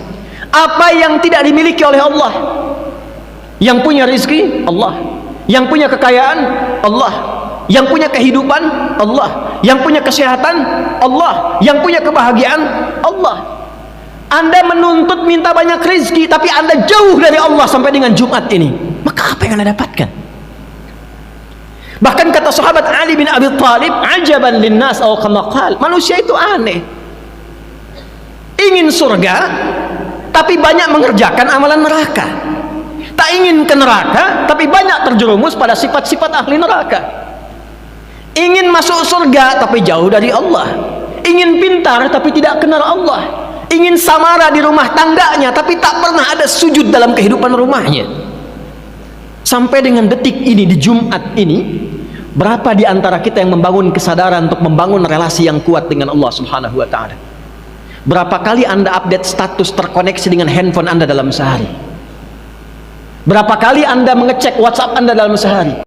Apa yang tidak dimiliki oleh Allah? Yang punya rezeki, Allah. Yang punya kekayaan, Allah. Yang punya kehidupan, Allah. Yang punya kesehatan, Allah. Yang punya kebahagiaan, Allah. Anda menuntut minta banyak rezeki, tapi Anda jauh dari Allah sampai dengan Jumat ini, maka apa yang Anda dapatkan? Bahkan kata sahabat Ali bin Abi Thalib, ajaban linnas aw kama qala, manusia itu aneh, ingin surga tapi banyak mengerjakan amalan neraka, tak ingin ke neraka tapi banyak terjerumus pada sifat-sifat ahli neraka. Ingin masuk surga tapi jauh dari Allah, ingin pintar tapi tidak kenal Allah, ingin samara di rumah tangganya tapi tak pernah ada sujud dalam kehidupan rumahnya. Sampai dengan detik ini, di Jumat ini, berapa di antara kita yang membangun kesadaran untuk membangun relasi yang kuat dengan Allah Subhanahu wa ta'ala? Berapa kali Anda update status terkoneksi dengan handphone Anda dalam sehari? Berapa kali Anda mengecek WhatsApp Anda dalam sehari?